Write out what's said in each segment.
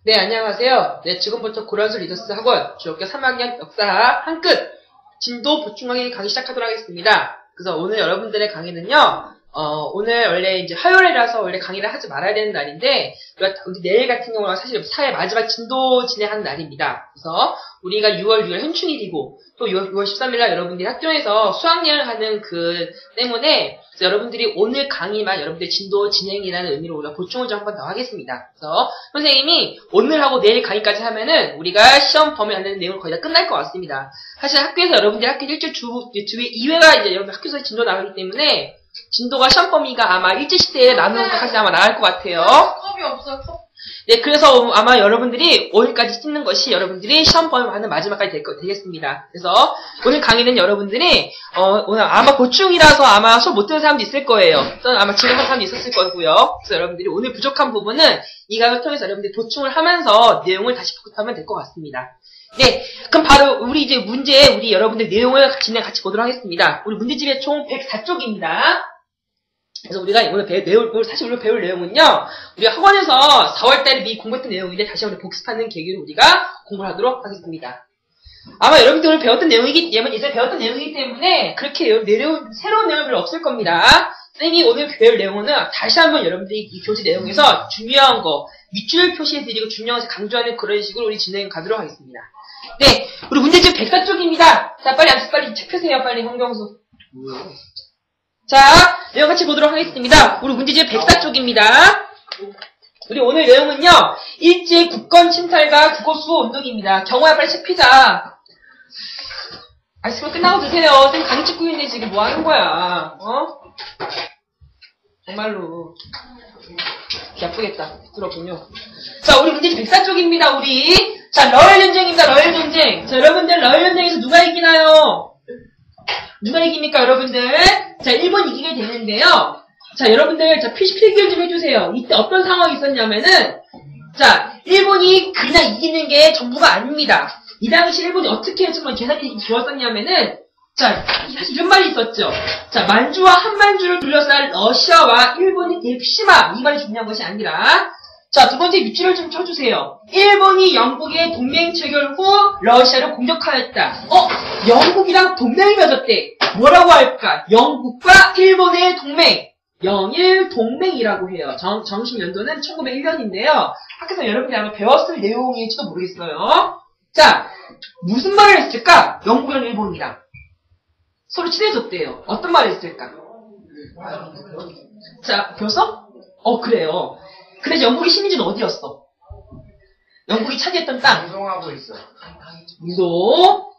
네, 안녕하세요. 네, 지금부터 고란술 리더스 학원 중학교 3학년 역사 한끝 진도 보충강의 강의 시작하도록 하겠습니다. 그래서 오늘 여러분들의 강의는요, 오늘 원래 이제 화요일이라서 원래 강의를 하지 말아야 되는 날인데, 내일 같은 경우는 사실 사회 마지막 진도 진행하는 날입니다. 그래서 우리가 6월 6일 현충일이고, 또 6월 13일날 여러분들이 학교에서 수학여행을 하는 때문에, 그래서 여러분들이 오늘 강의만 여러분들 진도 진행이라는 의미로 우리가 보충을 좀 한 번 더 하겠습니다. 그래서 선생님이 오늘하고 내일 강의까지 하면은 우리가 시험 범위 안 되는 내용은 거의 다 끝날 것 같습니다. 사실 학교에서 여러분들이 학교 일주일 주 2회가 이제 여러분 학교에서 진도 나가기 때문에 진도가 시험 범위가 아마 일제시대에 나누는 것까지 아마 나갈 것 같아요. 컵이 없어요, 컵. 네, 그래서 아마 여러분들이 오늘까지 찍는 것이 여러분들이 시험 범위 하는 마지막까지 되겠습니다. 그래서 오늘 강의는 여러분들이 오늘 아마 보충이라서 아마 수업 못 듣는 사람도 있을 거예요. 또는 아마 지나간 사람도 있었을 거고요. 그래서 여러분들이 오늘 부족한 부분은 이 강의를 통해서 여러분들이 보충을 하면서 내용을 다시 복습하면 될 것 같습니다. 네, 그럼 바로 우리 이제 우리 여러분들 내용을 같이 보도록 하겠습니다. 우리 문제집에 총 104쪽입니다. 그래서 우리가 오늘 사실 우리가 배울 내용은요, 우리가 학원에서 4월달에 미리 공부했던 내용인데 다시 한번 복습하는 계기로 우리가 공부를 하도록 하겠습니다. 아마 여러분들 오늘 배웠던 내용이기 때문에 그렇게 새로운 내용이 별로 없을 겁니다. 선생님이 오늘 배울 내용은 다시 한번 여러분들이 이 교재 내용에서 중요한 거, 밑줄 표시해드리고 중요한 것을 강조하는 그런 식으로 우리 진행 가도록 하겠습니다. 네, 우리 문제집 104쪽입니다. 자, 빨리 책 펴세요, 빨리, 황경수. 자, 내용 같이 보도록 하겠습니다. 우리 문제집 104쪽입니다. 우리 오늘 내용은요, 일제 국권 침탈과 국어수호 운동입니다. 경호야, 빨리 책 피자. 아이스크림 끝나고 드세요. 선생님 강의 찍고 있는데 지금 뭐 하는 거야? 정말로. 귀 아프겠다. 부끄럽군요. 자, 우리 문제집 104쪽입니다, 우리. 자, 러일 전쟁입니다, 러일 전쟁. 자, 여러분들, 러일 전쟁에서 누가 이기나요? 누가 이깁니까, 여러분들? 자, 일본 이기게 되는데요. 자, 여러분들, 자, 필기를 좀 해주세요. 이때 어떤 상황이 있었냐면은, 자, 일본이 그냥 이기는 게 전부가 아닙니다. 이 당시 일본이 어떻게 정말 계산이 좋았었냐면은, 자, 사실 이런 말이 있었죠. 자, 만주와 한만주를 둘러싼 러시아와 일본의 대피시마. 이 말이 중요한 것이 아니라, 자, 두 번째 밑줄을 좀 쳐주세요. 일본이 영국의 동맹 체결 후 러시아를 공격하였다. 영국이랑 동맹을 맺었대. 뭐라고 할까? 영국과 일본의 동맹. 영일 동맹이라고 해요. 정식 연도는 1901년인데요. 학교에서 여러분들이 아마 배웠을 내용일지도 모르겠어요. 자, 무슨 말을 했을까? 영국이랑 일본이랑. 서로 친해졌대요. 어떤 말을 했을까? 자, 벌써? 그래요. 그래서 영국의 식민지는 어디였어? 영국이 차지했던 땅. 운동하고 있어. 운동.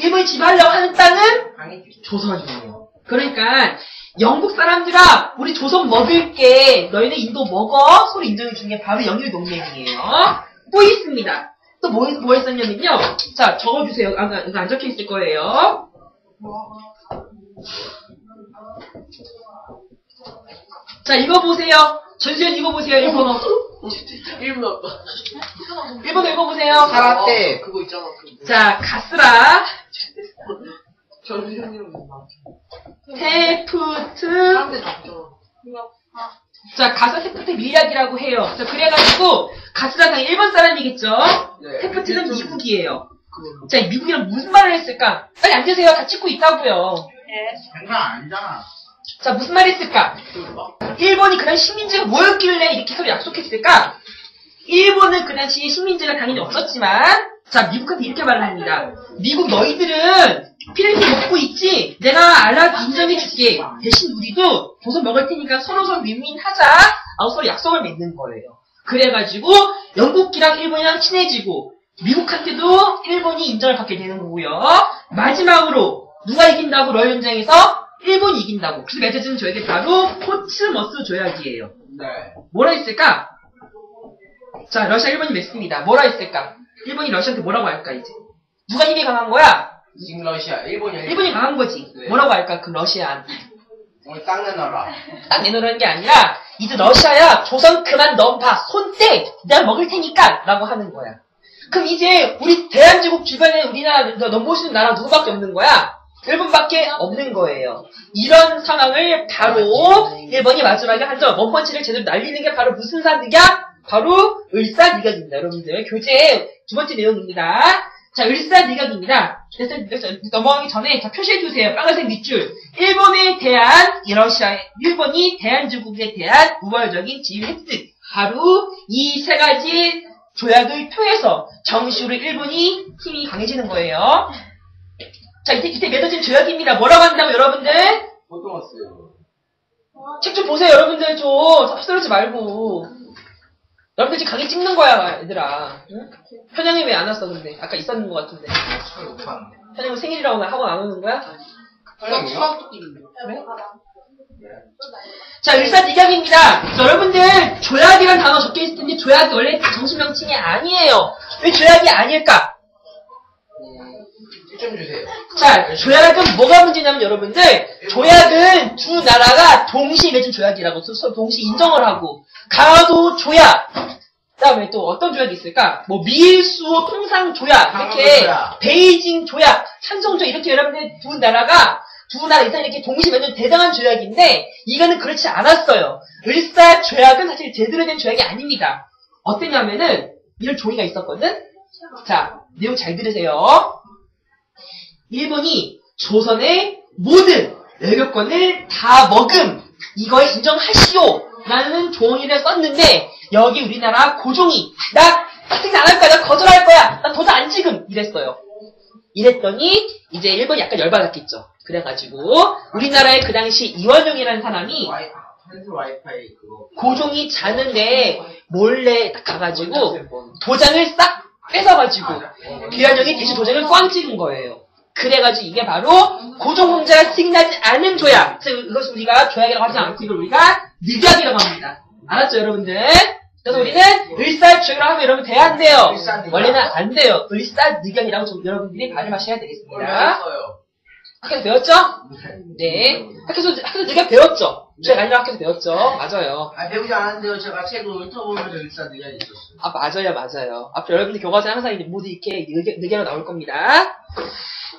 일본이 지배하려고 하는 땅은 조선이에요. 그러니까 영국 사람들아, 우리 조선 먹을게. 너희는 인도 먹어. 서로 인정해 주는 게 바로 영일 동맹이에요. 또 있습니다. 또 뭐 했었냐면요. 자, 적어주세요. 이거 안 적혀 있을 거예요. 자, 읽어보세요. 전수현 읽어보세요. 일본어. 일본어 읽어보세요. 가라떼. 그거 있잖아. 자, 가스라. 전수현 이름 테프트. 자, 가스 테프트 밀약이라고 해요. 자, 그래가지고, 가스라상 일본 사람이겠죠? 네. 테프트는 미국이에요. 자, 미국이랑 무슨 말을 했을까? 빨리 앉으세요. 다 찍고 있다고요. 장난 아니잖아. 자, 무슨 말을 했을까? 일본이 그 당시 식민지가 뭐였길래 이렇게 서로 약속했을까? 일본은 그 당시 식민지가 당연히 없었지만, 자, 미국한테 이렇게 말을 합니다. 미국 너희들은 필리핀 먹고 있지? 내가 알아서 인정해줄게. 대신 우리도 조선 먹을 테니까 서로 윈윈하자. 서로 약속을 맺는 거예요. 그래가지고 영국이랑 일본이랑 친해지고 미국한테도 일본이 인정을 받게 되는 거고요. 마지막으로 누가 이긴다고 러일 전쟁에서? 일본이 이긴다고. 그래서 맺어지는 조약이 바로 포츠머스 조약이에요. 네. 뭐라 했을까? 자, 러시아 일본이 맺습니다. 뭐라 했을까? 일본이 러시아한테 뭐라고 할까, 이제? 누가 힘이 강한 거야? 지금 러시아, 일본이 강한 거지. 네. 뭐라고 할까, 그 러시아한테? 우리 땅 내놔라. 딱 내놓으라는 게 아니라, 이제 러시아야, 조선 그만 넘봐. 손 떼! 내가 먹을 테니까! 라고 하는 거야. 그럼 이제, 우리 대한제국 주변에 우리나라, 넘보시는 나라 누구밖에 없는 거야? 일본밖에 없는 거예요. 이런 상황을 바로 일본이 마지막에 한점 원펀치를 제대로 날리는 게 바로 무슨 사드냐? 바로 을사늑약입니다. 여러분들 교재 두 번째 내용입니다. 자, 을사늑약입니다. 그래서 넘어가기 전에 자, 표시해주세요. 빨간색 밑줄. 일본에 대한 일본이 대한제국에 대한 우월적인 지위 획득. 바로 이 세 가지 조약을 통해서 정식으로 일본이 힘이 강해지는 거예요. 자, 이때 맺어진 조약입니다. 뭐라고 한다고 여러분들? 못 들었어요. 책 좀 보세요, 여러분들 좀. 휩쓸지 말고. 여러분들 지금 강의 찍는 거야, 얘들아. 응? 현영이 왜 안 왔어, 근데? 아까 있었는 것 같은데. 현영이 생일이라고 나 학원 안 오는 거야? 수학도 끼는데. 그래? 자, 을사늑약입니다. 여러분들, 조약이란 단어 적혀 있을 텐데, 조약이 원래 정식 명칭이 아니에요. 왜 조약이 아닐까? 좀 주세요. 자, 조약은 뭐가 문제냐면 여러분들, 조약은 두 나라가 동시에 맺은 조약이라고 동시에 인정을 하고, 강화도 조약, 그 다음에 또 어떤 조약이 있을까? 뭐 미일수호 통상 조약, 이렇게 조약. 베이징 조약, 찬성 조약, 이렇게 여러분들 두 나라 이상 이렇게 동시에 맺은 대단한 조약인데, 이거는 그렇지 않았어요. 을사 조약은 사실 제대로 된 조약이 아닙니다. 어땠냐면은, 이런 조의가 있었거든? 자, 내용 잘 들으세요. 일본이 조선의 모든 외교권을 다 먹음, 이거에 인정하시오 라는 조항을 썼는데, 여기 우리나라 고종이 나 생각 안 할 거야, 나 거절할 거야, 나 더 안 지금 이랬어요. 이랬더니 이제 일본이 약간 열받았겠죠. 그래가지고 우리나라의 그 당시 이완용이라는 사람이 와이파이 그거 고종이 자는데 몰래 딱 가가지고 도장을 싹 뺏어가지고 이완용이 대신 도장을 꽝 찍은 거예요. 그래가지고 이게 바로 고종 혼자가 승인하지 않은 조약. 그래서 이것을 우리가 조약이라고 하지 않고 이걸 우리가 늑약이라고 합니다. 알았죠, 여러분들? 그래서 우리는 을사조약이라고 하면 여러분 돼야 안 돼요. 원래는 안 돼요. 을사늑약이라고 여러분들이 발음하셔야 되겠습니다. 몰랐어요. 학교에서 배웠죠? 네. 학교에서 늑약 배웠죠? 조약 아니라 학교에서 배웠죠? 맞아요. 아, 배우지 않았는데요. 제가 책을 훑어보면서 일사늑약이 있었어요. 아, 맞아요. 앞으로 여러분들 교과서에 항상 모두 이렇게 늑약으로 나올 겁니다.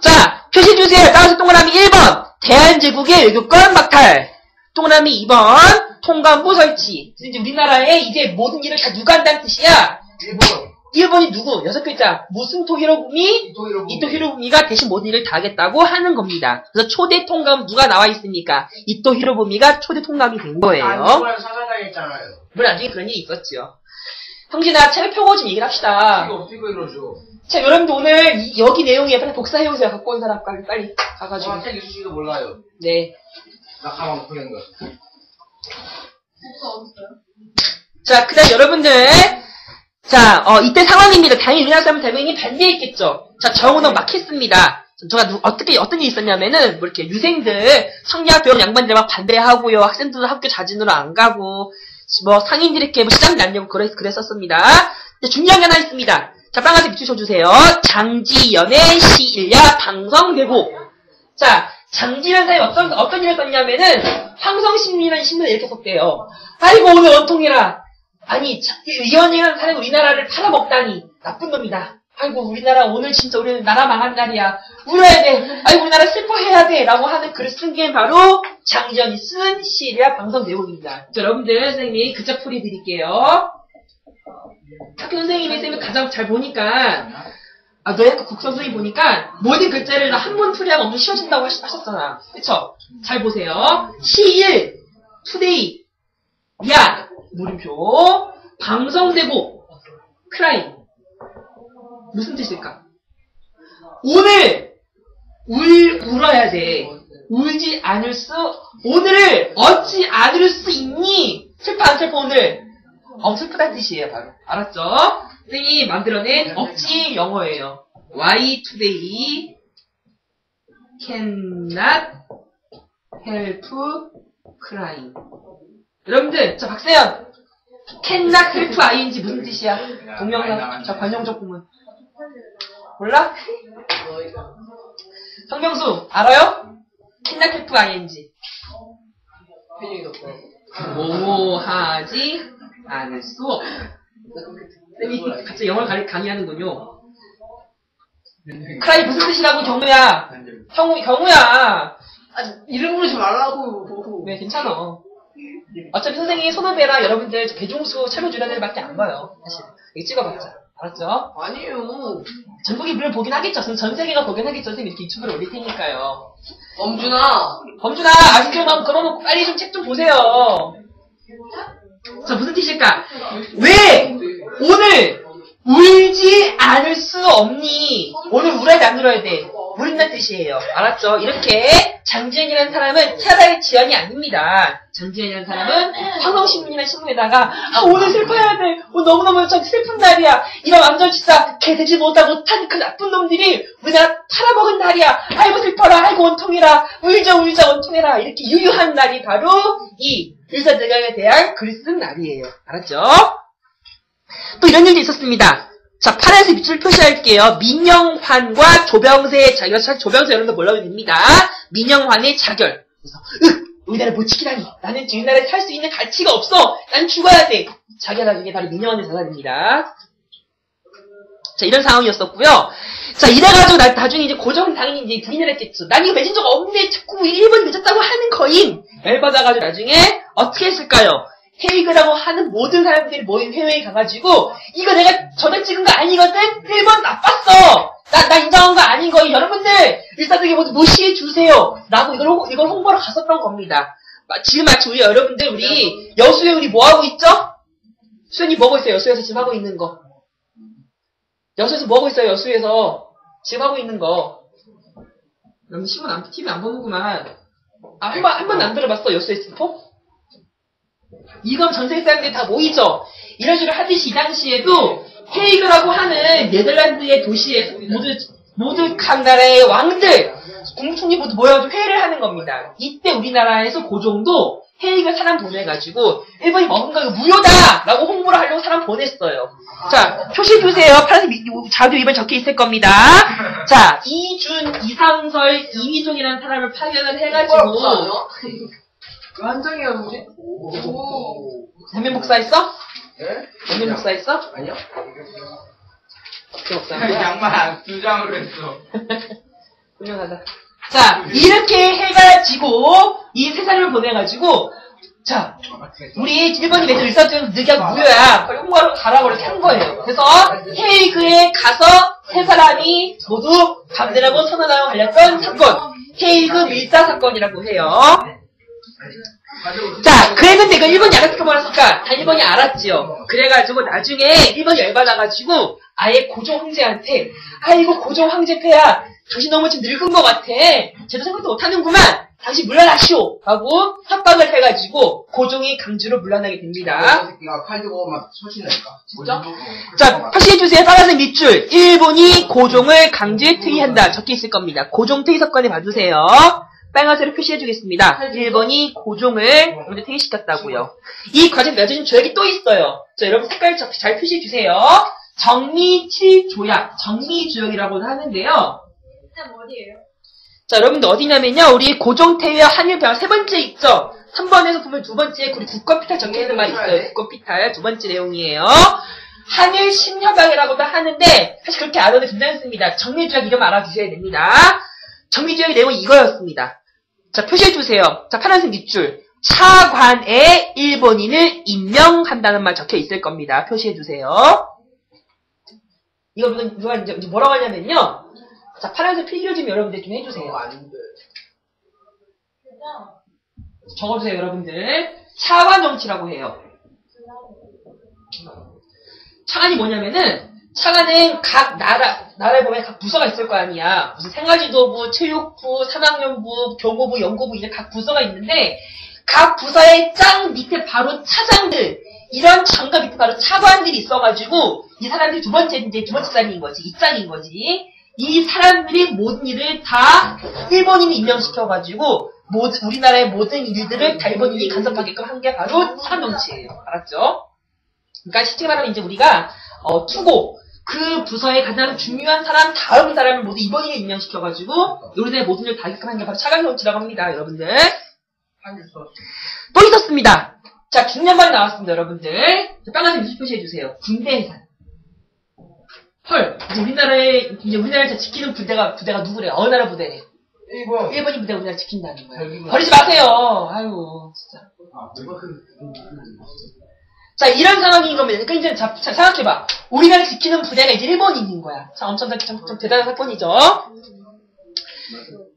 자, 표시해주세요. 따라서 동그라미 1번. 대한제국의 외교권 박탈. 동그라미 2번. 통감부 설치. 이제 우리나라에 이제 모든 일을 다 누가 한다는 뜻이야? 일본이 누구? 6글자. 무슨 토히로부미? 이토 히로부미가 대신 모든 일을 다 하겠다고 하는 겁니다. 그래서 초대 통감 누가 나와 있습니까? 이토 히로부미가 초대 통감이 된 거예요. 누구랑 사살당했잖아요. 물론 나중에 그런 일이 있었죠. 형진아, 책을 펴고 좀 얘기를 합시다. 이거 어떻게 이러죠? 자, 여러분들 오늘 여기 내용에 빨리 복사해오세요. 갖고 온 사람 빨리 가가지고. 책 있으시도 몰라요. 네. 나 가방 못 푸는 거. 자, 그 다음 여러분들. 자, 이때 상황입니다. 당연히 우리나라 사람은 당연히 반대했겠죠. 자, 정은호 막 했습니다. 제가 어떤 일이 있었냐면은, 뭐 이렇게 유생들, 성리학 배운 양반들 막 반대하고요. 학생들도 학교 자진으로 안 가고, 뭐 상인들이 이렇게 뭐 시장 날려고 그랬었습니다. 근데 중요한 게 하나 있습니다. 자, 빨간색 밑줄 쳐주세요. 장지연의 시일야 방성되고. 자, 장지연 사람이 어떤 일을 썼냐면은, 황성신문이라는 신문에 이렇게 썼대요. 아이고, 오늘 원통이라. 아니, 이현이라는 사람이 우리나라를 팔아먹다니. 나쁜 놈이다. 아이고, 우리나라 오늘 진짜 우리 나라 망한 날이야. 울어야 돼. 아이고, 우리나라 슬퍼해야 돼. 라고 하는 글을 쓴 게 바로 장지연이 쓴 시일야 방성대국입니다. 여러분들, 선생님이 글자 풀이 드릴게요. 학교 선생님이 쌤이 가장 잘 보니까, 너희 학교 국선 선생님 보니까, 모든 글자를 다 한 번 풀이하면 엄청 쉬워진다고 하셨잖아. 그쵸? 잘 보세요. 시일, 투데이, 야, 물음표, 방성대고, 크라임. 무슨 뜻일까? 오늘, 울어야 돼. 울지 않을 오늘을 어찌 않을 수 있니? 슬퍼 안 슬퍼 오늘? 슬프다는 뜻이에요, 바로. 알았죠? 선생님이 만들어낸 억지 영어예요. Why today cannot help crying. 여러분들, 자, 박세현. cannot help ing 무슨 뜻이야? 동명사. 자, 관용적 구문. 몰라? 성명수, 알아요? cannot help ing. 뭐 하지 않을 수 없. 쌤이 갑자기 영어를 강의하는군요. 크라이 무슨 뜻이라고, 경우야? 경우야. 이름 부르지 말라고. 왜, 괜찮아. 어차피 선생님이 손아배랑 여러분들 배종수 참여주는 애들밖에 안 봐요. 사실. 이거 찍어봤자. 알았죠? 아니에요. 전국이 물론 보긴 하겠죠. 전 세계가 보긴 하겠죠. 선생님 이렇게 유튜브를 올릴 테니까요. 범준아, 아직까지 그러면 빨리 좀 책 좀 보세요. 자, 무슨 뜻일까? 왜 오늘 울지 않을 수 없니? 오늘 울어야 돼, 안 울어야 돼? 울린다는 뜻이에요. 알았죠? 이렇게 장지연이라는 사람은 차라리 지연이 아닙니다. 장지연이라는 사람은 황성신문이라는 신문에다가 오늘 슬퍼야 돼. 오늘 너무너무 슬픈 날이야. 이런 완전치사 개되지 못한 그 나쁜 놈들이 우리나라 팔아먹은 날이야. 아이고 슬퍼라. 아이고 원통해라. 울자 원통해라. 이렇게 유유한 날이 바로 이 일사대강에 대한 글 쓰는 날이에요. 알았죠? 또 이런 일도 있었습니다. 자, 파란색 밑줄 표시할게요. 민영환과 조병세의 자결. 조병세 여러분들 몰라도 됩니다. 민영환의 자결. 그래서 우리나라를 못 지키다니. 나는 우리나라에 살 수 있는 가치가 없어. 난 죽어야 돼. 자결하는 게 바로 민영환의 자살입니다. 자, 이런 상황이었었고요. 자, 이래가지고 나중에 이제 고정 당연히 이제 부인을 했겠죠. 난 이거 맺은 적 없는데 자꾸 1번 늦었다고 하는 거임. 열받아가지고 나중에 어떻게 했을까요? 헤이그라고 하는 모든 사람들이 모인 회의에 가가지고 이거 내가 전에 찍은 거 아니거든? 1번 나빴어! 나 인정한 거 아닌 거예요. 여러분들 일사등에 모두 무시해 주세요. 라고 이걸 홍보로 갔었던 겁니다. 지금 마치 우리 여러분들 우리 여수에 우리 뭐 하고 있죠? 수현이 뭐 하고 있어요? 여수에서 지금 하고 있는 거. 여수에서 뭐 하고 있어요? 여수에서 지금 하고 있는 거. 여러분 신문 TV 안 보는구만. 한 번도 안 들어봤어? 여수에 스포? 이건 전 세계 사람들이 다 모이죠. 이런 식으로 하듯이 이 당시에도 헤이그라고 하는 네덜란드의 도시에서 모두 각 나라의 왕들, 국무총리 모두 모여가지고 회의를 하는 겁니다. 이때 우리나라에서 고종도 헤이그 사람 보내가지고 일본이 먹은 거 이거 무효다! 라고 홍보를 하려고 사람 보냈어요. 자, 표시해주세요. 파란색 자료 2번 적혀 있을 겁니다. 자, 이상설, 이미종이라는 사람을 파견을 해가지고 그 한 장이야, 뭐지? 대면 목사했어? 예? 대면 목사했어? 아니요. 어떻게 목사한 거야? 양말 2장으로 했어. 훌륭하다. 자, 이렇게 해가지고 이 세 사람을 보내가지고 자, 우리 일본이 맺은 일사병 늑약 무효야. 빨리 홍보하러 가라고 이렇게 한 거예요. 그래서 헤이그에 가서 세 사람이 모두 감대라고 선언하고 갈렸던 사건. 헤이그 밀사 사건이라고 해요. 자, 그랬는데 그 일본이 알았을까 말았을까? 다 일본이 알았지요. 그래가지고 나중에 일본이 열받아가지고 아예 고종 황제한테 아이고 고종 황제폐야 당신 너무 지금 늙은 것 같아. 제대로 생각도 못하는구만. 당신 물러나시오. 하고 협박을 해가지고 고종이 강제로 물러나게 됩니다. 새끼가 칼 들고 막 소신할까? 진짜? 자, 표시해주세요. 빨간색 밑줄. 일본이 고종을 강제 퇴위한다. 적혀 있을 겁니다. 고종 퇴위 사건에 봐주세요. 빨간색으로 표시해주겠습니다. 일본이 고종을 먼저 퇴위시켰다고요. 이 과정 맺어진 조약이 또 있어요. 자, 여러분 색깔 잘 표시해주세요. 정미칠조약, 정미조약이라고도 하는데요. 일단 어디예요? 자, 여러분들 어디냐면요. 우리 고종 퇴위와 한일병 세 번째 있죠. 3번에서 보면 두 번째 우리 국권피탈 적혀있는 말 있어요. 국권피탈 두 번째 내용이에요. 한일 신협약이라고도 하는데 사실 그렇게 안 해도 괜찮습니다. 정미조약 이름 알아주셔야 됩니다. 정미조약의 내용은 이거였습니다. 자, 표시해주세요. 자, 파란색 밑줄. 차관에 일본인을 임명한다는 말 적혀 있을 겁니다. 표시해주세요. 이거 누가 이제 뭐라고 하냐면요. 자, 파란색 필기를 좀 여러분들 좀 해주세요. 아닌데. 적어주세요, 여러분들. 차관 정치라고 해요. 차관이 뭐냐면은, 차관은 각 나라에 보면 각 부서가 있을 거 아니야. 무슨 생활지도부, 체육부, 산학연부, 교보부, 연구부, 이제 각 부서가 있는데, 각 부서의 짱 밑에 바로 차장들, 이런 장과 밑에 바로 차관들이 있어가지고, 이 사람들이 두 번째 짠인 거지. 이 짠인 거지. 이 사람들이 모든 일을 다 일본인이 임명시켜가지고, 우리나라의 모든 일들을 다 일본인이 간섭하게끔 한 게 바로 차관정치예요. 알았죠? 그러니까 실제 말하면 이제 우리가, 투고, 그 부서의 가장 중요한 사람, 다음 사람을 모두 일본인에 임명시켜가지고, 우리나라의 모든 일을 다 하게끔 한 게 바로 차관정치라고 합니다, 여러분들. 또 있었습니다. 자, 중년반이 나왔습니다, 여러분들. 빨간색 밑줄 표시해주세요. 군대 해산. 헐, 이제 우리나라에서 지키는 부대가 누구래? 어느 나라 부대래? 일본이 무대 우리나라 지킨다는 거야. 일본. 버리지 마세요. 아유, 진짜. 자, 이런 상황인 겁니다. 그러니까 이제 자, 생각해봐. 우리나라 지키는 부대가 이제 일본이 있는 거야. 자, 엄청 좀 대단한 사건이죠.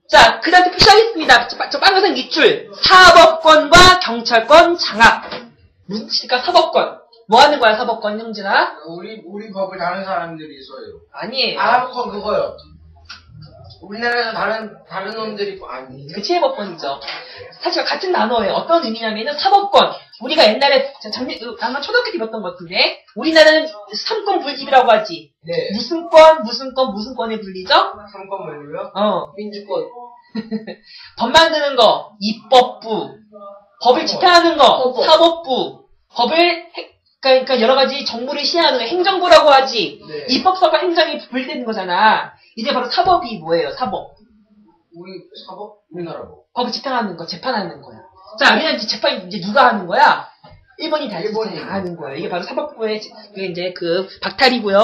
자, 그 다음에 표시하겠습니다. 저 빨간색 밑줄. 사법권과 경찰권 장악. 무슨 뜻일까? 사법권. 뭐 하는 거야, 사법권, 형진아? 우리 법을 다른 사람들이 써요. 아니에요. 사법권 그거요. 우리나라에서 다른 놈들이, 아니. 그 치해법권이죠. 사실 같은 단어예요. 어떤 의미냐면은 사법권. 우리가 옛날에 아마 초등학교 때 배웠던 것 같은데 우리나라는 3권 분립이라고 하지. 네. 무슨 권에 불리죠? 3권 분립이요? 민주권. 법 만드는 거 입법부, 법을 집행하는 거 사법부, 법을 그러니까 여러 가지 정부를 시행하는 거 행정부라고 하지. 네. 입법서가 행정이 분리되는 거잖아. 이제 바로 사법이 뭐예요? 사법. 우리나라 법. 법을 집행하는 거, 재판하는 거야. 자, 우리는 이제 재판 이제 누가 하는 거야? 일본이 다 하는 거예요. 이게 바로 사법부의 이제 그 박탈이고요.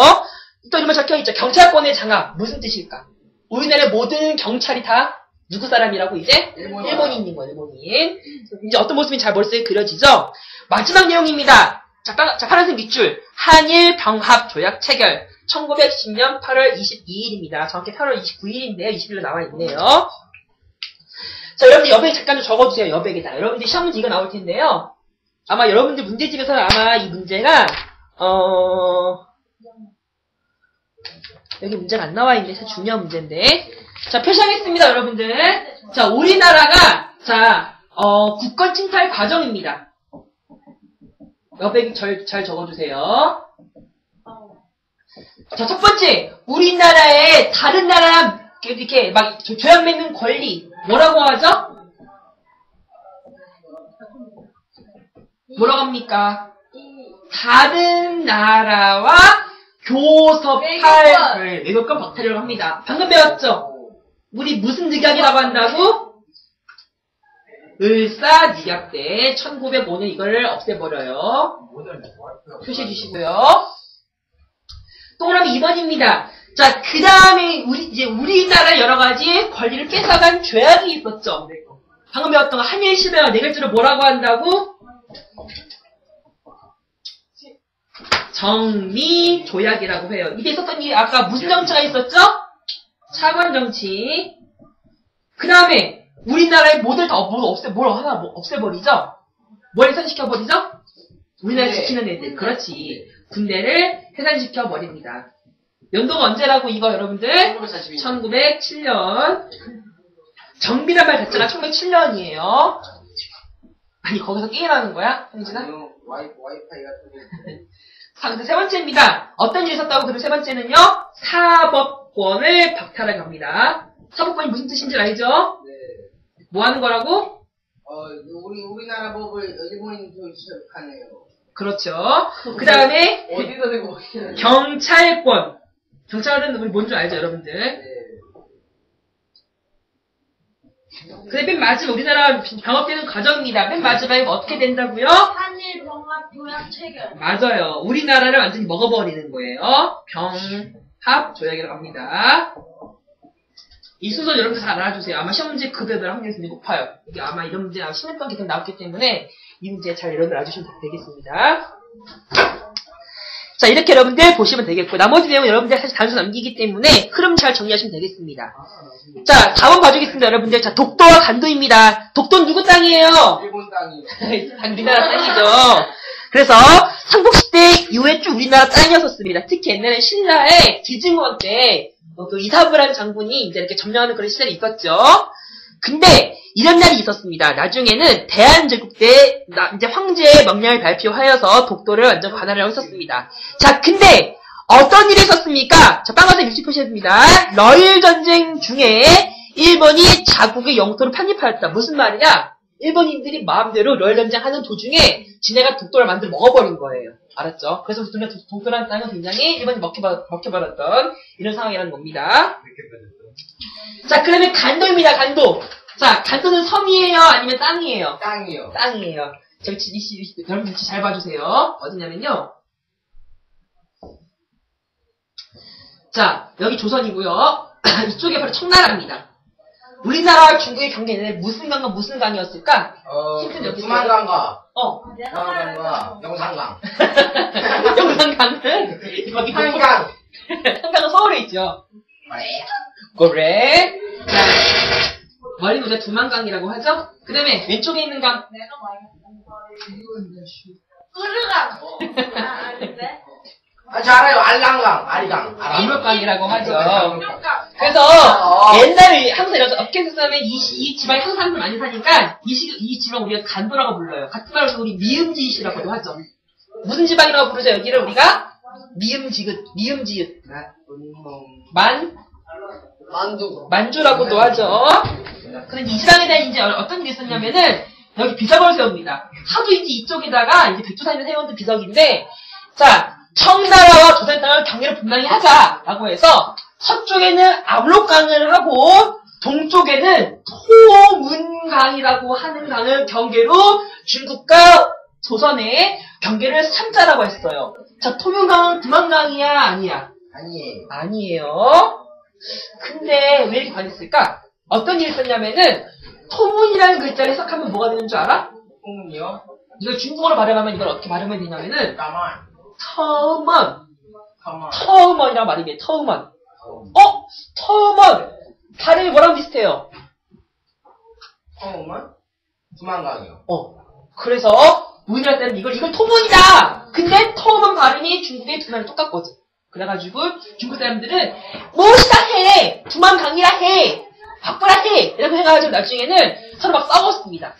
또 이런 말 적혀 있죠. 경찰권의 장악 무슨 뜻일까? 우리나라의 모든 경찰이 다 누구 사람이라고 이제 일본인인 거예요. 일본인. 이제 어떤 모습이 잘 머릿속에 그려지죠? 마지막 내용입니다. 자, 파란색 밑줄. 한일 병합 조약 체결. 1910년 8월 22일입니다. 정확히 8월 29일인데요. 20일로 나와 있네요. 자, 여러분들 여백에 잠깐 좀 적어주세요. 여백에다. 여러분들 시험 문제 이거 나올 텐데요. 아마 여러분들 문제집에서는 아마 이 문제가 여기 문제가 안 나와 있는데 사실 중요한 문제인데. 자, 표시하겠습니다, 여러분들. 자, 우리나라가 국권 침탈 과정입니다. 여백이 잘 적어주세요. 자, 첫 번째, 우리나라의 다른 나라랑 이렇게 막 조약 맺는 권리 뭐라고 하죠? 뭐라고 합니까? 다른 나라와 교섭할 외교권 박탈이라고 합니다. 방금 배웠죠? 우리 무슨 늑약이라고 한다고? 을사늑약 때 1905년 이걸 없애버려요. 표시해 주시고요. 동그라미 2번입니다. 자, 그 다음에 우리나라 여러 가지 권리를 뺏어간 조약이 있었죠. 방금 배웠던 거 한일 시베와 네 글자로 뭐라고 한다고? 정미 조약이라고 해요. 이게 있었던 게 아까 무슨 정치가 있었죠? 차관 정치. 그 다음에 우리나라의 모든 다 없애버리죠? 뭘 해산시켜버리죠? 우리나라 지키는 애들. 그렇지. 군대를 해산시켜버립니다. 연도가 언제라고 이거 여러분들? 1907년. 정비란 말 됐잖아. 1907년이에요. 아니 거기서 게임하는 거야? 형진아? 와이파이 같은 거. 세 번째입니다. 어떤 일이 있었다고? 그리고 세 번째는요. 사법권을 박탈해 갑니다. 사법권이 무슨 뜻인지 알죠? 네. 뭐 하는 거라고? 우리나라 법을 일본인이 조작하네요. 그렇죠. 그 다음에 어디다 대고 경찰권. 경찰은 우리 뭔 줄 알죠, 여러분들? 네. 근데 맨 마지막 우리나라 병합되는 과정입니다. 맨 마지막에 어떻게 된다고요? 한일 병합 조약 체결. 맞아요. 우리나라를 완전히 먹어버리는 거예요. 병합 조약이라고 합니다. 이 순서 여러분 잘 알아주세요. 아마 시험 문제 그대로 확률이 굉장히 높아요. 이게 아마 이런 문제 10년 동안 계속 나왔기 때문에 이 문제 잘 여러분들 알아주시면 되겠습니다. 자, 이렇게 여러분들 보시면 되겠고, 나머지 내용은 여러분들 사실 단순 남기기 때문에 흐름 잘 정리하시면 되겠습니다. 자, 4번 봐주겠습니다, 여러분들. 자, 독도와 간도입니다. 독도는 누구 땅이에요? 일본 땅이요. 우리나라 땅이죠. 그래서 삼국시대 이후에 쭉 우리나라 땅이었었습니다. 특히 옛날에 신라의 기증원 때 그 이사부라는 장군이 이제 이렇게 점령하는 그런 시절이 있었죠. 근데 이런 날이 있었습니다. 나중에는 대한제국 때 이제 황제의 명령을 발표하여서 독도를 완전 관할을 했었습니다. 자, 근데 어떤 일이 있었습니까? 자, 빨간색 일치 표시했습니다. 러일 전쟁 중에 일본이 자국의 영토를 편입하였다. 무슨 말이냐? 일본인들이 마음대로 러일 전쟁하는 도중에 지네가 독도를 만들어 먹어버린 거예요. 알았죠? 그래서 독도라는 땅은 굉장히 일본이 먹혀버렸던 이런 상황이라는 겁니다. 자, 그러면 간도입니다. 간도. 자, 간도는 섬이에요? 아니면 땅이에요? 땅이요. 땅이에요. 여러분들 잘 봐주세요. 어디냐면요. 자, 여기 조선이고요. 이쪽에 바로 청나라입니다. 우리나라와 중국의 경계는 무슨 강과 무슨 강이었을까? 힌트는 여기 있어요. 두만강과 내가 영산강. 영산강은 여기 한강. 한강은 서울에 있죠. 그래. 자, 머리는 우리가 두만강이라고 하죠? 그 다음에 왼쪽에 있는 강. 으르강. 아닌데? 저 알아요. 알랑강. 아리강. 압록강이라고 하죠. 으르강. 그래서 옛날에 항상 이런 어깨에서 싸면 이 지방에 항상 사람들 많이 사니까 이 지방 우리가 간도라고 불러요. 같은 말로 우리 미음지읒이라고도 하죠. 무슨 지방이라고 부르죠? 여기를 우리가 미음지읒. 만주라고도 하죠. 근데 이 지방에 대한 이제 어떤 일이 있었냐면은 여기 비석을 세웁니다. 하도 이제 이쪽에다가 이제 백두산에 세운 비석인데, 자, 청나라와 조선 땅을 경계를 분명히 하자라고 해서 서쪽에는 압록강을 하고 동쪽에는 토문강이라고 하는 강을 경계로 중국과 조선의 경계를 삼자라고 했어요. 자, 토문강은 두만강이야, 아니야? 아니에요. 아니에요. 근데 왜 이렇게 관했을까? 어떤 일이 있었냐면은 토문이라는 글자를 해석하면 뭐가 되는 줄 알아? 토문이요? 이걸 중국어로 발음하면 이걸 어떻게 발음해야 되냐면은 까만. 터먼이라고 말이에요. 터먼. 터먼. 발음이 뭐랑 비슷해요? 토문? 두만강이요. 그래서 우리나라 때는 이걸 토문이다. 근데 터먼 발음이 중국의 두만이 똑같거든. 그래가지고 중국 사람들은 무엇이다 해, 두만강이라 해, 바꾸라 해 이렇게 해가지고 나중에는 서로 막 싸웠습니다.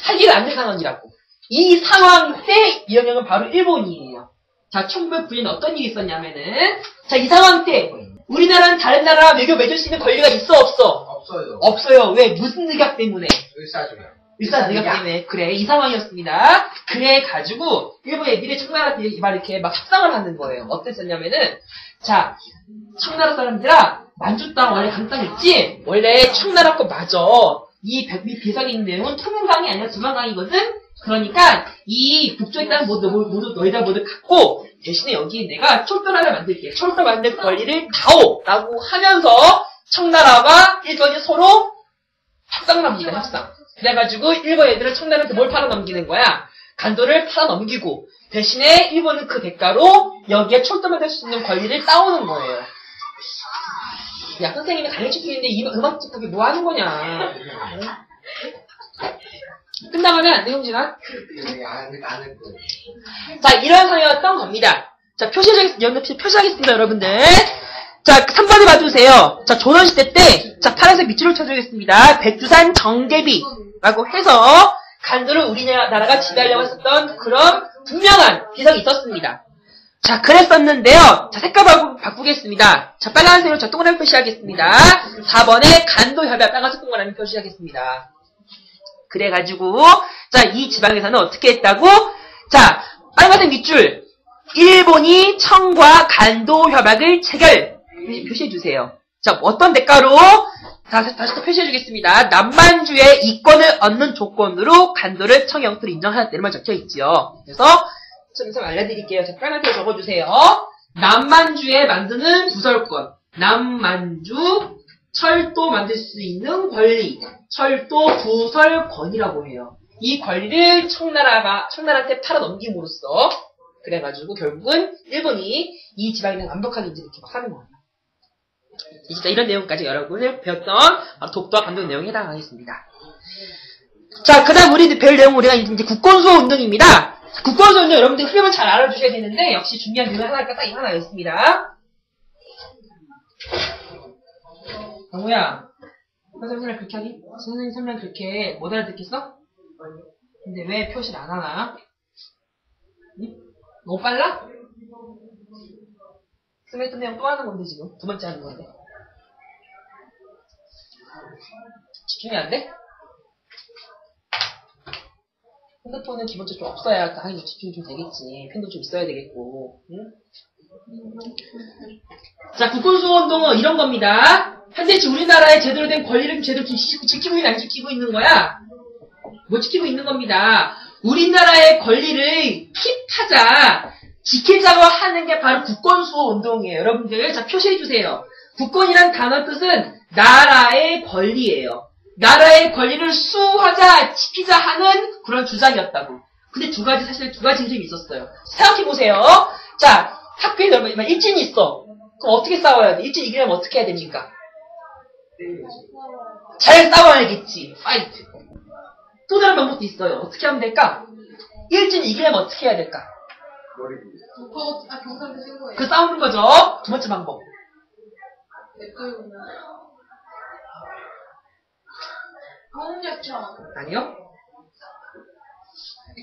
하기가 안 된 상황이라고. 이 상황 때 이 영향은 바로 일본이에요. 자, 1909년 어떤 일이 있었냐면은, 자, 이 상황 때 우리나라는 다른 나라와 외교 맺을 수 있는 권리가 있어 없어? 없어요. 없어요. 왜? 무슨 늑약 때문에? 의사주의. 늑약 때문에. 그래, 이 상황이었습니다. 그래 가지고 일본 애들이 청나라한테 이렇게 막 협상을 하는 거예요. 어땠었냐면은, 자, 청나라 사람들아, 만주 땅 원래 강 땅 있지? 원래 청나라 거 맞아. 이 비석에 있는 내용은 토문강이 아니라 두만강이거든? 그러니까 이 북쪽의 땅 모두 너희들 모두 갖고 대신에 여기 내가 철도를 하나 만들게. 철도 만들 권리를 다오! 라고 하면서 청나라와 일본이 서로 협상을 합니다. 협상. 그래가지고 일본 애들은 청나라한테 뭘 팔아넘기는 거야? 간도를 팔아넘기고 대신에 일본은 그 대가로 여기에 철도 만들 수 있는 권리를 따오는 거예요. 야, 선생님이 가르치고 있는데 이 음악 집하게 뭐 하는 거냐? 끝나가면 안 돼, 형진아? 자, 이런 상황이었던 겁니다. 자, 표시하겠습니다, 여러분들. 자, 3번을 봐주세요. 자, 조선시대 때, 자, 파란색 밑줄을 쳐주겠습니다. 백두산 정계비라고 해서 간도를 우리나라가 지배하려고 했었던 그런 분명한 비석이 있었습니다. 자, 그랬었는데요. 자, 색깔 바꾸겠습니다. 자, 빨간색으로 자, 동그라미 표시하겠습니다. 4번에 간도 협약 빨간색 동그라미 표시하겠습니다. 그래가지고, 자, 이 지방에서는 어떻게 했다고? 자, 빨간색 밑줄. 일본이 청과 간도 협약을 체결. 표시해주세요. 자, 어떤 대가로? 다시 또 표시해주겠습니다. 남만주의 이권을 얻는 조건으로 간도를 청 영토로 인정하였다는 말 적혀있지요. 그래서, 좀 알려드릴게요. 자, 빨간색으로 적어주세요. 남만주에 만드는 부설권. 남만주 철도 만들 수 있는 권리. 철도 부설권이라고 해요. 이 권리를 청나라한테 팔아넘김으로써 그래가지고 결국은 일본이 이 지방에는 완벽하게 이제 이렇게 막 하는 거예요. 진짜 이런 내용까지 여러분을 배웠던 독도와 간도 내용에 해당하겠습니다. 자, 그 다음 우리 배울 내용 우리가 이제 국권수호 운동입니다. 국권수호 운동 여러분들 흐름을 잘 알아주셔야 되는데 역시 중요한 내용 하나가 딱 하나였습니다. 강우야, 선생님 그렇게 하기? 선생님 설명 그렇게 못 알아듣겠어? 근데 왜 표시를 안 하나? 응? 너무 빨라? 스매트 내용 또 하는 건데 지금 두 번째 하는 건데 집중이 안 돼? 핸드폰은 기본적으로 좀 없어야 당연히 집중이 좀 되겠지. 펜도 좀 있어야 되겠고. 응? 자, 국권수호운동은 이런 겁니다. 현재 우리나라의 제대로 된 권리를 제대로 지키고 있는 안 지키고 있는 거야? 못 지키고 있는 겁니다. 우리나라의 권리를 킵하자, 지키자고 하는 게 바로 국권수호운동이에요. 여러분들, 자, 표시해주세요. 국권이란 단어 뜻은 나라의 권리예요. 나라의 권리를 수호하자, 지키자 하는 그런 주장이었다고. 근데 사실 두 가지 흐름이 있었어요. 생각해보세요. 자, 학교에 여러분, 일진이 있어. 그럼 어떻게 싸워야 돼? 일진 이기려면 어떻게 해야 됩니까? 잘 싸워야겠지. 파이트. 또 다른 방법도 있어요. 어떻게 하면 될까? 일진 이기려면 어떻게 해야 될까? 경찰한테 신고해. 그 싸우는 거죠. 두 번째 방법. 공작청. 아니요?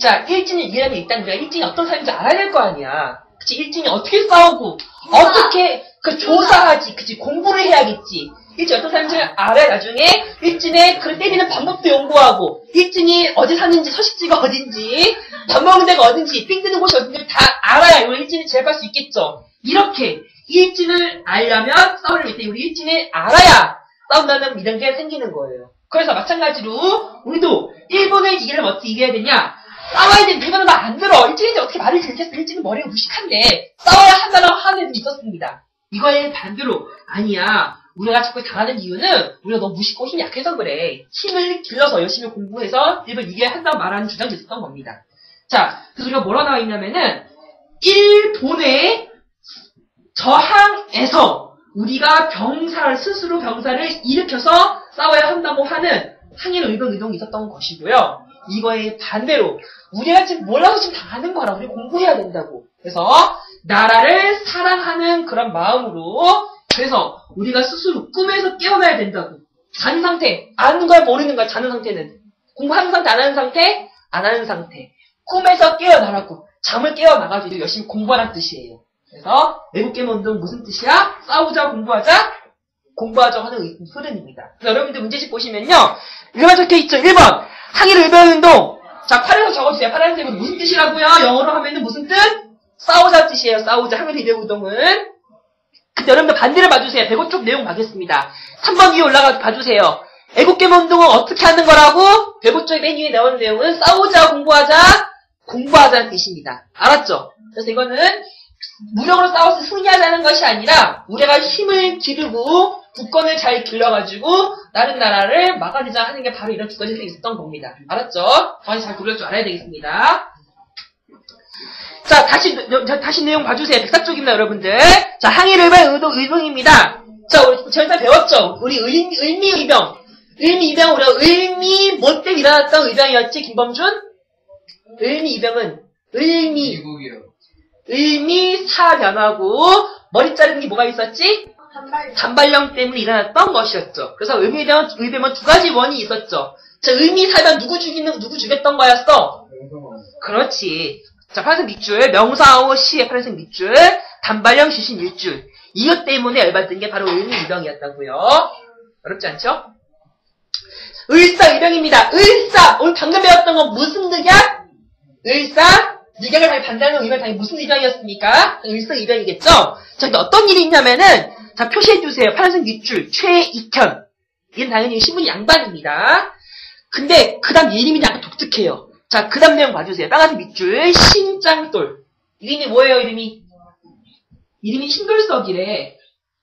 자, 일진이 이기려면 일단 우리가 일진이 어떤 사람인지 알아야 될 거 아니야. 그치, 일진이 어떻게 싸우고, 어떻게, 조사하지. 그치, 공부를 해야겠지. 일진이 어떤 사람인지 알아야 나중에 일진의 그 때리는 방법도 연구하고, 일진이 어디 사는지, 서식지가 어딘지, 밥 먹는 데가 어딘지, 삥 뜨는 곳이 어딘지 다 알아야 우리 일진을 제압할 수 있겠죠. 이렇게 일진을 알려면 싸우려면 일단 우리 일진을 알아야 싸운다는 이런 게 생기는 거예요. 그래서 마찬가지로 우리도 일본을 이기려면 어떻게 이겨야 되냐? 싸워야 되는데 일본은 말 안 들어. 일진이 어떻게 말을 들겠어? 일진은 머리가 무식한데 싸워야 한다라고 하는 애들이 있었습니다. 이거에 반대로 아니야. 우리가 자꾸 당하는 이유는 우리가 너무 무식고 힘이 약해서 그래. 힘을 길러서 열심히 공부해서 일본 이겨야 한다고 말하는 주장도 있었던 겁니다. 자, 그래서 우리가 뭐라 나와 있냐면은 일본의 저항에서 우리가 스스로 병사를 일으켜서 싸워야 한다고 하는 항일 의동이 있었던 것이고요. 이거에 반대로 우리가 지금 몰라서 지금 당하는 거라 우리 공부해야 된다고. 그래서 나라를 사랑하는 그런 마음으로 그래서 우리가 스스로 꿈에서 깨어나야 된다고. 자는 상태, 아는 거야 모르는 거야. 자는 상태는 공부하는 상태, 안 하는 상태, 안 하는 상태. 꿈에서 깨어나라고. 잠을 깨어나가지고 열심히 공부하라는 뜻이에요. 그래서 외국계몽운동 무슨 뜻이야? 싸우자, 공부하자 하는 흐름입니다. 그래서 여러분들 문제집 보시면요. 이거만 적혀있죠. 1번 항일 의병운동. 자, 팔에서 적어주세요. 파란색은 무슨 뜻이라고요? 영어로 하면은 무슨 뜻? 싸우자 뜻이에요. 싸우자. 항일 의병운동은. 근데 여러분들 반대를 봐주세요. 105쪽 내용 봐겠습니다. 3번 위에 올라가 봐주세요. 애국계몽운동은 어떻게 하는 거라고? 105쪽에 맨 위에 나오는 내용은 싸우자, 공부하자는 뜻입니다. 알았죠? 그래서 이거는 무력으로 싸워서 승리하자는 것이 아니라 우리가 힘을 기르고 국권을 잘 길러가지고 다른 나라를 막아내자 하는 게 바로 이런 두 가지 생각이 있었던 겁니다. 알았죠? 많이 잘 구별할 줄 알아야 되겠습니다. 자, 다시 내용 봐주세요. 104쪽입니다, 여러분들. 자, 항일의병입니다. 자, 우리 저희가 배웠죠? 우리 을미의병. 우리가 뭐 때문에 일어났던 의병이었지, 김범준? 을미의병은 을미사변하고 머리 자르는 게 뭐가 있었지? 단발령 때문에 일어났던 것이었죠. 그래서 의병은 두 가지 원인이 있었죠. 자, 을미사변 누구 죽였던 거였어? 그렇지. 자, 파란색 밑줄, 명사오 시의 파란색 밑줄, 단발령 시신 일줄. 이것 때문에 열받은 게 바로 을미의병이었다고요. 어렵지 않죠? 을사의병입니다. 오늘 방금 배웠던 건 무슨 늑약? 늑약을 반대하는 의병 당연히 무슨 의병이었습니까? 을사의병이겠죠? 자, 근데 어떤 일이 있냐면은, 자, 표시해주세요. 파란색 밑줄, 최익현. 이건 당연히 신분 양반입니다. 근데, 그 다음 이름이 약간 독특해요. 자, 그 다음 내용 봐주세요. 빨간색 밑줄, 신짱돌. 이름이 뭐예요, 이름이? 이름이 신돌석이래.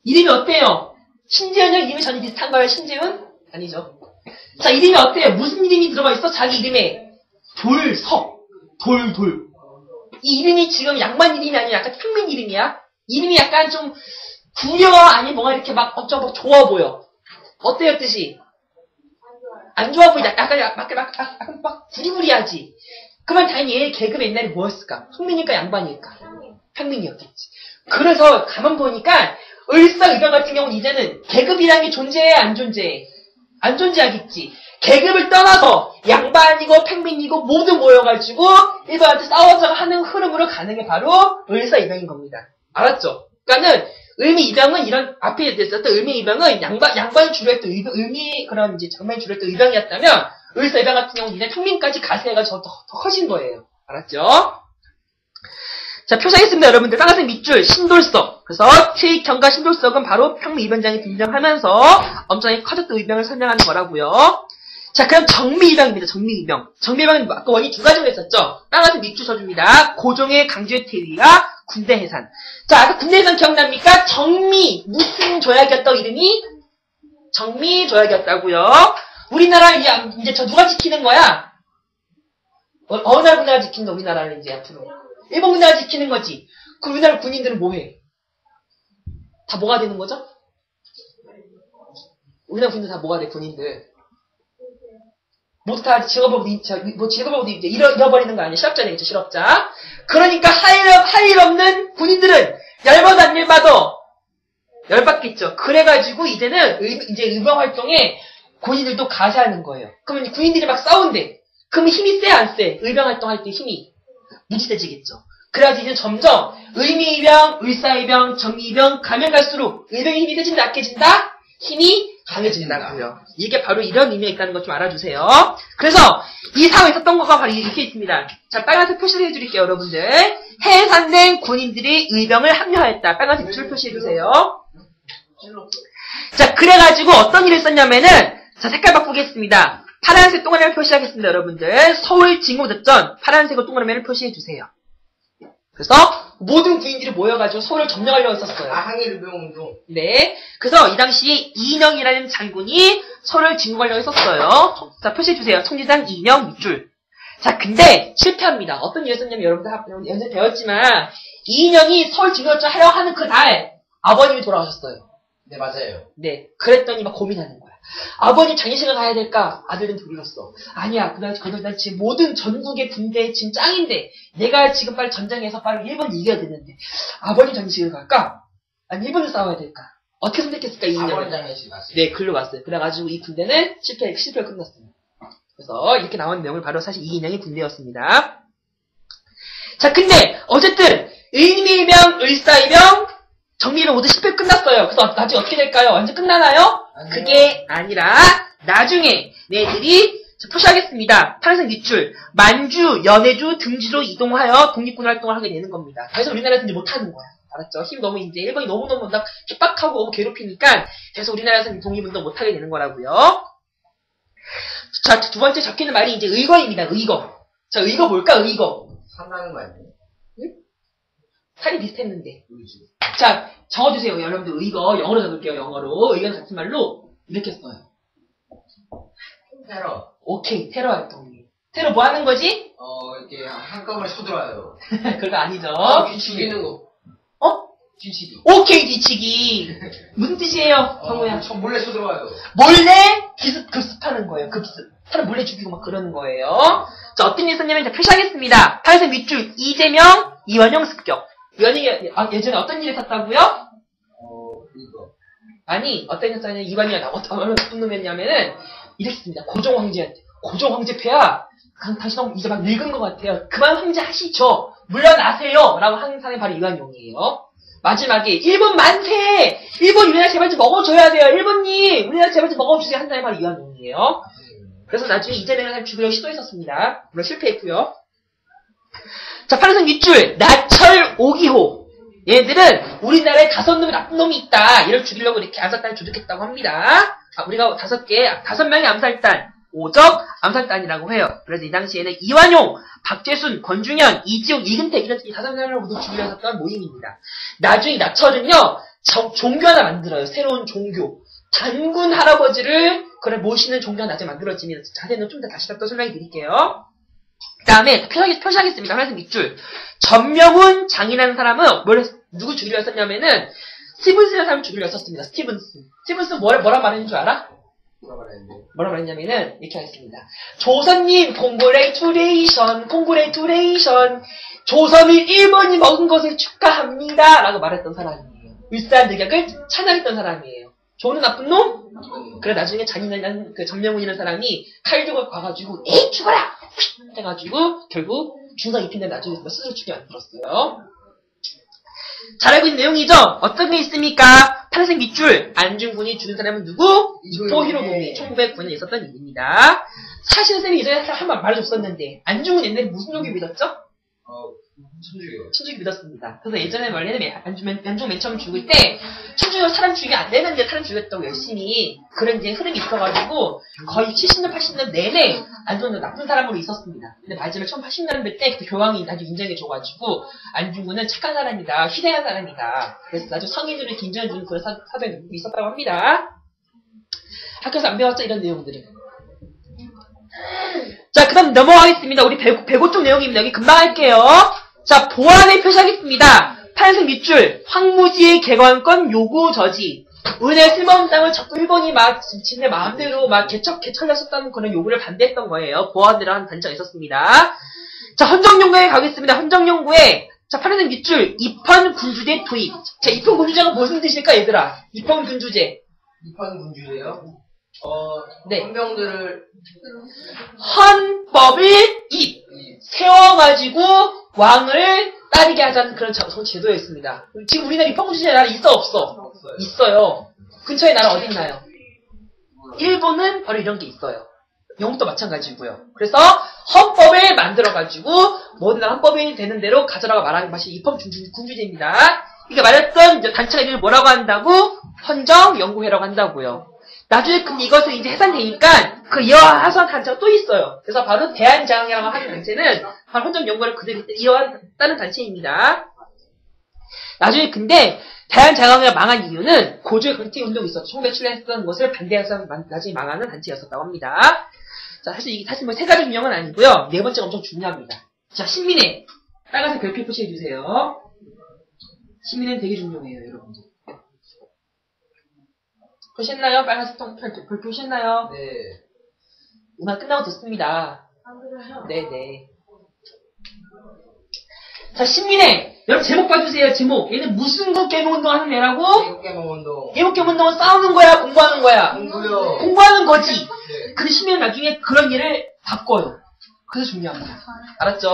이름이 어때요? 신재훈이랑 이름이 전혀 비슷한가요, 신재훈? 아니죠. 자, 이름이 어때요? 무슨 이름이 들어가 있어? 자기 이름에. 돌석. 돌. 이 이름이 지금 양반 이름이 아니라 약간 평민 이름이야? 이름이 약간 좀 구려, 아니, 뭔가 이렇게 막 좋아 보여. 어때요, 뜻이? 안 좋아 보이다. 약간 부리부리하지. 그러면 당연히 얘 계급 옛날에 뭐였을까? 평민일까, 양반일까? 평민이었겠지. 그래서 가만 보니까 을사의병 같은 경우는 이제는 계급이라는 게 존재해, 안 존재해? 안 존재하겠지. 계급을 떠나서 양반이고 평민이고 모두 모여가지고 일본한테 싸워서 하는 흐름으로 가는 게 바로 을사의병인 겁니다. 알았죠? 그러니까는 을미의병은 이런 앞에 있었던 을미의병은 양반이 주로 했던 그런 이제 장반이 주로 했던 의병이었다면 을사의병 같은 경우는 이제 평민까지 가세해가지고 더 커진 거예요. 알았죠? 자, 표시하겠습니다, 여러분들. 빨간색 밑줄, 신돌석. 그래서, 최익현과 신돌석은 바로 평미의병장이 등장하면서 엄청나게 커졌던 의병을 설명하는 거라고요. 자, 그럼 정미의병입니다, 정미의병. 정미의병은 아까 원이 두 가지로 했었죠? 빨간색 밑줄 쳐줍니다. 고종의 강주의 퇴위와 군대 해산. 자, 아까 군대 해산 기억납니까? 정미, 무슨 조약이었다고 이름이? 정미 조약이었다고요. 우리나라 이제 저 누가 지키는 거야? 어느 나라 군대가 지킨다, 우리나라를 이제 앞으로. 일본 군대가 지키는 거지. 그럼 우리나라 군인들은 뭐 해? 다 뭐가 되는 거죠? 우리나라 군인들 다 뭐가 돼, 군인들? 모두 다 직업을 이제 잃어버리는 거 아니야? 실업자 되겠죠, 실업자. 그러니까 할 일 없는 군인들은 열받아 안 열받아? 열받겠죠. 그래가지고 이제는 이제 의병 활동에 군인들도 가세하는 거예요. 그러면 군인들이 막 싸운대. 그러면 힘이 세, 안 세? 의병 활동할 때 힘이 무지 세지겠죠. 그래가지고 이제 점점 의미의병, 의사의병, 정의의병 가면 갈수록 의병의 힘이 세진다, 약해진다? 힘이 강해진다고요. 이게 바로 이런 의미가 있다는 것 좀 알아주세요. 그래서 이 상황에 있었던 거가 바로 이렇게 있습니다. 자, 빨간색 표시를 해드릴게요, 여러분들. 해산된 군인들이 의병을 합류하였다. 빨간색 줄 표시해주세요. 자, 그래가지고 어떤 일을 썼냐면은, 자, 색깔 바꾸겠습니다. 파란색 동그라미를 표시하겠습니다, 여러분들. 서울 진공작전 파란색으로 동그라미를 표시해주세요. 그래서 모든 군인들이 모여가지고 서울을 점령하려고 했었어요. 항일의병운동. 네. 그래서 이 당시에 이인영이라는 장군이 서울을 진국하려고 했었어요. 자, 표시해주세요. 총지상 이인영 밑줄. 자, 근데 실패합니다. 어떤 일을 했었냐면 여러분들 연세 배웠지만 이인영이 서울 진국작전 하려고 하는 그 달 아버님이 돌아가셨어요. 네, 맞아요. 네. 그랬더니 막 고민하는 거야. 아버님 장례식을 가야 될까? 아들은 둘이었어. 아니야. 난 지금 모든 전국의 군대에 지금 짱인데 내가 지금 빨리 전쟁에서 빨리 일본 이겨야 되는데 아버님 장례식을 갈까? 아니 일본을 싸워야 될까? 어떻게 선택했을까? 이 아버님 장례식 갔어요. 네, 글로 갔어요. 그래가지고 이 군대는 실패로 끝났어요. 그래서 이렇게 나온 내용을 바로 사실 이인영의 군대였습니다. 자, 근데 어쨌든 의미의병, 의사의병, 정리를 모두 실패로 끝났어요. 그래서 나중에 어떻게 될까요? 완전 끝나나요? 아니요. 그게 아니라 나중에 얘들이 표시하겠습니다. 파란색 밑줄 만주, 연해주, 등지로 이동하여 독립군 활동을 하게 되는 겁니다. 그래서 우리나라에서 이제 못하는 거야. 알았죠? 힘 너무 이제 일본이 너무너무 막 핍박하고 너무 괴롭히니까 그래서 우리나라에서는 독립운동 못하게 되는 거라고요. 자, 두 번째 적혀있는 말이 이제 의거입니다. 의거. 자, 의거 뭘까? 의거. 산다는 거 아니에요? 살이 비슷했는데. 의지. 자, 적어주세요. 여러분들 의거 영어로 적을게요. 영어로. 의거는 같은 말로 이렇게 써요. 테러. 오케이. 테러 활동이에요. 테러 뭐 하는 거지? 이렇게 한꺼번에 쳐들어와요. 그거 아니죠. 죽이는 거. 뒤치기. 오케이, 뒤치기. 무슨 뜻이에요, 성우야? 저 몰래 쳐들어와요. 몰래 급습하는 거예요. 급습. 사람 몰래 죽이고 막 그러는 거예요. 자, 어떤 일 있었냐면 자, 표시하겠습니다. 파란색 밑줄 이재명, 이완용 습격. 예전에 어떤 일이 있었다고요? 이거. 아니, 어떤 일이 있었냐면 이완용이 얼마나 나쁜 놈이었냐면은 이랬습니다. 고종 황제한테. 고종 황제폐하. 당신 너무 이제 막 늙은 것 같아요. 그만 황제 하시죠. 물러나세요. 라고 하는 사람이 바로 이완용이에요. 마지막에 일본 만세! 일본 우리나라 제발 좀 먹어줘야 돼요. 일본님! 우리나라 제발 좀 먹어주세요. 한 사람이 바로 이완용이에요. 그래서 나중에 이재명을 죽이려고 시도했었습니다. 물론 실패했고요. 자, 파란색 밑줄 나철 5기호. 얘들은 우리나라에 5놈의 나쁜 놈이 있다. 얘를 죽이려고 이렇게 암살단을 조직했다고 합니다. 우리가 5명의 암살단, 오적 암살단이라고 해요. 그래서 이 당시에는 이완용, 박재순, 권중현, 이지옥, 이근택 이런 5명을 모두 죽이려 했던 모임입니다. 나중에 나철은요, 종교 하나 만들어요. 새로운 종교. 단군 할아버지를 모시는 종교가 나중에 만들어집니다. 자세히는 좀 더 다시 또 설명해 드릴게요. 그 다음에 표시하겠습니다. 파란색 밑줄. 전명훈 장이라는 사람은 누구 죽이려 했었냐면은 스티븐스라는 사람을 죽이려 했었습니다. 스티븐스 뭐라 말했는 줄 알아? 뭐라 말했냐면은 이렇게 하겠습니다. 조선님 콩그레이투레이션 조선을 일본이 먹은 것을 축하합니다 라고 말했던 사람이에요. 일사늑약을 찬양했던 사람이에요. 좋은 나쁜 놈? 그래 나중에 잔인한 그 전명훈이라는 사람이 칼 들고 가가지고 에이 죽어라! 해가지고 결국 중상 입힌데 나중에 스스로 죽게 만들었어요. 잘 알고 있는 내용이죠? 어떤 게 있습니까? 파란색 밑줄 안중근이 죽은 사람은 누구? 토히로부미 1909년에 있었던 일입니다. 사실은 쌤이 예전에 한번 말해줬었는데 안중근 옛날에 무슨 종교 믿었죠? 천주교 믿었습니다. 그래서 예전에 원래는 안중근 맨 처음 죽을 때 천주교 사람 죽이면 안 되는데 사람 죽였다고 열심히 그런 이제 흐름이 있어가지고 거의 70년 80년 내내 안중근은 나쁜 사람으로 있었습니다. 근데 마지막 1880년대 때 그 교황이 아주 인정해줘가지고 안중근은 착한 사람이다, 희생한 사람이다. 그래서 아주 성인으로 인정해주는 그런 사도에 있었다고 합니다. 학교에서 안 배웠죠? 이런 내용들을. 자, 그 다음 넘어가겠습니다. 우리 배고 쪽 내용입니다. 여기 금방 할게요. 자, 보안을 표시하겠습니다. 파란색 밑줄, 황무지의 개관권 요구 저지. 은혜 쓸모없는 땅을 자꾸 일본이 막 지네 마음대로 막 개척했었다는 그런 요구를 반대했던 거예요. 보안이라는 단체가 있었습니다. 자, 헌정연구에 가겠습니다. 헌정연구에 자, 파란색 밑줄, 입헌군주제 도입. 자, 입헌군주제가 무슨 뜻일까, 얘들아? 입헌군주제. 입헌군주제요? 네. 헌병들을 헌법을 세워가지고 왕을 따르게 하자는 그런 제도였습니다. 지금 우리나라 입헌군주제 나라 있어, 없어? 없어요. 있어요. 근처에 나라 어디 있나요? 일본은 바로 이런 게 있어요. 영국도 마찬가지고요. 그래서 헌법을 만들어가지고 모든 나라 헌법이 되는 대로 가져라고 말하는 것이 입헌군주제입니다. 이게 말했던 단체가 이름을 뭐라고 한다고? 헌정연구회라고 한다고요. 나중에 근데 이것을 이제 해산되니까 그 이어하선 단체가 또 있어요. 그래서 바로 대한장이라고 하는 단체는 바로 헌정연구를 그대로 이어한다는 단체입니다. 나중에 근데 대한장학회가 망한 이유는 고조의 강퇴운동이 있었죠. 총매출을 했던 것을 반대해서 나중에 망하는 단체였었다고 합니다. 자, 사실 뭐 세 가지 중요한 건 아니고요. 네 번째가 엄청 중요합니다. 자, 신민회. 빨간색 별표 표시해주세요. 신민회는 되게 중요해요, 여러분들. 표시했나요? 빨간색 별표 표시했나요? 네. 음악 끝나고 듣습니다. 안 그래요? 네네. 자, 신민회. 여러분 제목 봐주세요, 제목. 얘는 무슨 거 개몽운동 하는 애라고? 개국개몽운동. 개몽운동은 싸우는 거야, 공부하는 거야? 공부요. 공부하는 거지. 네. 근데 신민은 나중에 그런 일을 바꿔요. 그래서 중요합니다. 알았죠?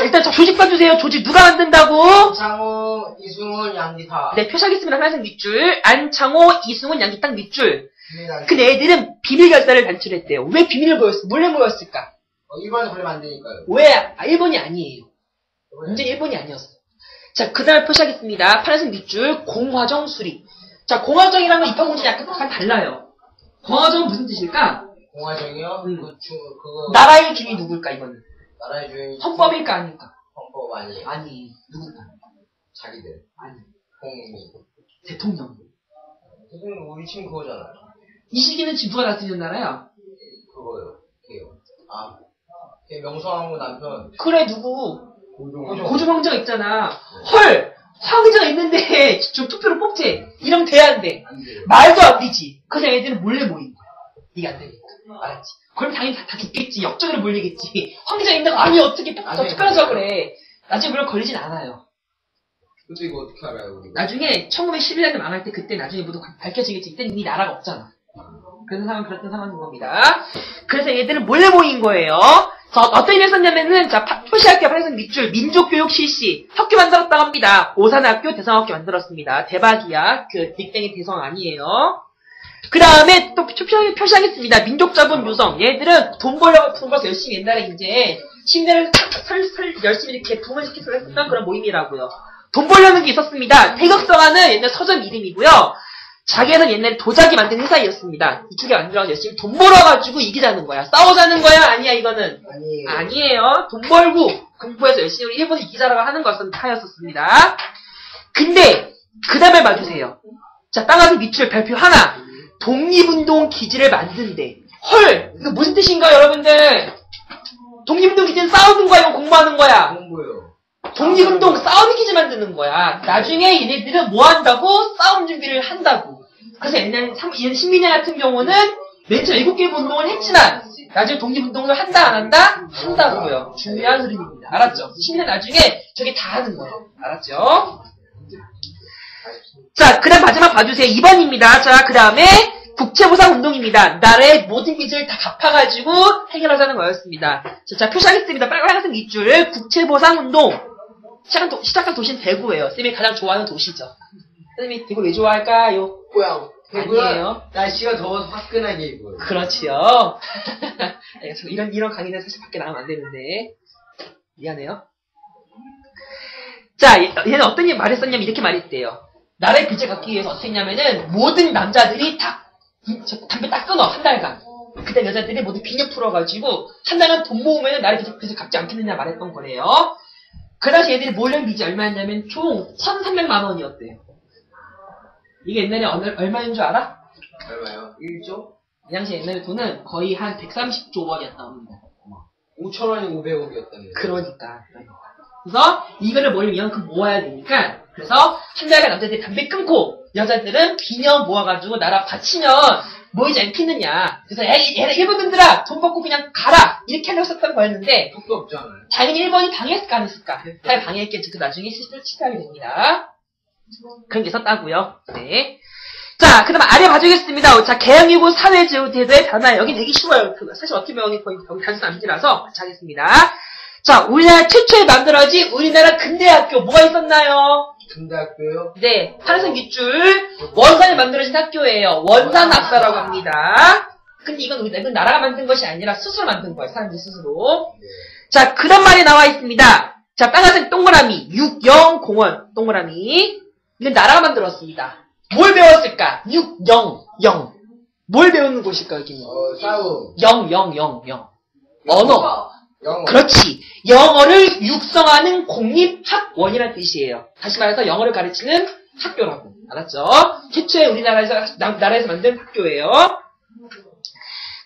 일단 저 조직 봐주세요. 조직 누가 만든다고? 안창호, 이승훈, 양기타. 네, 표시하겠습니다. 하나씩 밑줄. 안창호, 이승훈, 양기탁 밑줄. 근데 애들은 비밀 결사를 단출했대요. 왜 비밀을 보였어? 몰래 모였을까? 일반에 걸리면 안 되니까요. 왜? 일본이 아니에요. 문제는 일본이 아니었어. 자, 그 다음에 표시하겠습니다. 파란색 밑줄, 공화정 수립. 자, 공화정이랑 입헌군주제 약간 달라요. 공화정은 무슨 뜻일까? 공화정이요? 그거. 나라의 주인이 누굴까, 이거는? 나라의 주인이. 헌법일까, 아닐까? 헌법 아니에요. 아니, 누굴까? 자기들. 아니, 공미. 대통령. 지금 우리 친구 그거잖아요. 이 시기는 지금 누가 다스리는 나라야? 그거요. 걔요. 걔 명성황후 남편. 그래, 누구? 고종. 고종 황제가 있잖아. 헐! 황제가 있는데, 좀 투표로 뽑지? 이러면 돼야 안 돼. 안 돼요. 말도 안 되지. 그래서 애들은 몰래 모인 거야. 네가 안 되니까. 알았지? 그럼 당연히 다 죽겠지. 역적으로 몰리겠지. 황제가 있는다고, 아니, 어떻게 투표하자 그래. 나중에 물론 걸리진 않아요. 근데 이거 어떻게 알아요, 우리가? 나중에 1911년에 망할 때 그때 나중에 모두 밝혀지겠지. 이때는 이미 나라가 없잖아. 그랬던 상황인 겁니다. 그래서 얘들은 몰래 모인 거예요. 자, 어떤 일을 썼냐면은, 자, 표시할게요. 파란색 밑줄. 민족교육 실시. 학교 만들었다고 합니다. 오산학교, 대성학교 만들었습니다. 대박이야. 그, 빅뱅의 대성 아니에요. 그 다음에 또 표시하겠습니다. 민족자본 유성. 얘들은 돈 벌어서 열심히 옛날에 이제, 침대를 열심히 이렇게 부문시켜서 했던 그런 모임이라고요. 돈 벌려는 게 있었습니다. 태극성화는 옛날 서점 이름이고요. 자기는 옛날에 도자기 만든 회사였습니다. 이쪽에 만들어서 열심히 돈 벌어가지고 이기자는 거야. 싸우자는 거야? 아니야, 이거는? 아니에요. 아니에요. 돈 벌고 공부해서 열심히 우리 일본을 이기자라고 하는 것은 하였었습니다. 근데 그 다음에 봐주세요. 자, 빨간색 밑줄 별표 하나. 독립운동 기지를 만든대. 헐! 이거 무슨 뜻인가요, 여러분들? 독립운동 기지는 싸우는 거야, 이거 공부하는 거야? 공부요. 독립운동 싸우는 기지 만드는 거야. 나중에 얘네들은 뭐 한다고? 싸움 준비를 한다고. 그래서 옛날 신민회 같은 경우는 맨 처음 7개 운동을 했지만 나중에 독립운동을 한다 안 한다? 한다고요. 중요한 흐름입니다. 알았죠? 신민회 나중에 저게 다 하는 거예요. 알았죠? 자, 그 다음 마지막 봐주세요. 2번입니다. 자, 그 다음에 국채보상 운동입니다. 나라의 모든 빚을 다 갚아가지고 해결하자는 거였습니다. 자, 표시하겠습니다. 빨간색 밑줄. 국채보상 운동. 시작한 도시는 대구예요. 쌤이 가장 좋아하는 도시죠. 쌤이 대구 왜 좋아할까요? 고향. 아니에요. 날씨가 더워서 화끈하게 입어요. 그렇지요. 이런 강의는 사실 밖에 나가면 안 되는데. 미안해요. 자, 얘는 어떤 말을 썼냐면 이렇게 말했대요. 나라의 빚을 갚기 위해서 어떻게 했냐면은 모든 남자들이 다 담배 딱 끊어, 한 달간. 그때 여자들이 모두 빚을 풀어가지고 한 달간 돈 모으면 나라의 빚을 갚지 않겠느냐 말했던 거래요. 그 당시 애들이 몰래 빚이 얼마였냐면 총 1,300만 원이었대요. 이게 옛날에 얼마인 줄 알아? 얼마요? 1조? 이 당시 옛날에 돈은 거의 한 130조 원이었다고 합니다. 5,000원이 500억이었다는. 그러니까. 그래서 이거를 모으려면 이만큼 모아야 되니까, 그래서 한달간 남자들이 담배 끊고 여자들은 비녀 모아가지고 나라 바치면 모이지 않겠느냐. 그래서 일본인들아 돈 받고 그냥 가라 이렇게 하려고 썼던 거였는데 속도 없잖아요. 당연히 일본이 방해했을까 안 했을까? 잘 방해했겠죠. 그 나중에 실수를 치하게 됩니다. 그런 게 있었다고요. 네. 자, 그 다음 아래 봐주겠습니다. 자, 개항이고 사회제도의 변화. 여기 되게 쉬워요. 사실 어떻게 보면 거의 단순 암기라서 같이 하겠습니다. 자, 우리나라 최초에 만들어진 우리나라 근대학교 뭐가 있었나요? 근대학교요? 네, 파란색 밑줄 원산에 만들어진 학교예요. 원산학사라고 합니다. 근데 이건 나라가 만든 것이 아니라 스스로 만든 거예요. 사람들이 스스로. 네. 자, 그런 말이 나와 있습니다. 자, 빨간색 동그라미, 6영공원 동그라미. 이건 나라가 만들었습니다. 뭘 배웠을까? 6영영. 뭘 배우는 곳일까, 여기는? 싸움. 0. 언어. 영어. 그렇지. 영어를 육성하는 공립학원이라는 뜻이에요. 다시 말해서 영어를 가르치는 학교라고. 알았죠? 최초에 나라에서 만든 학교예요.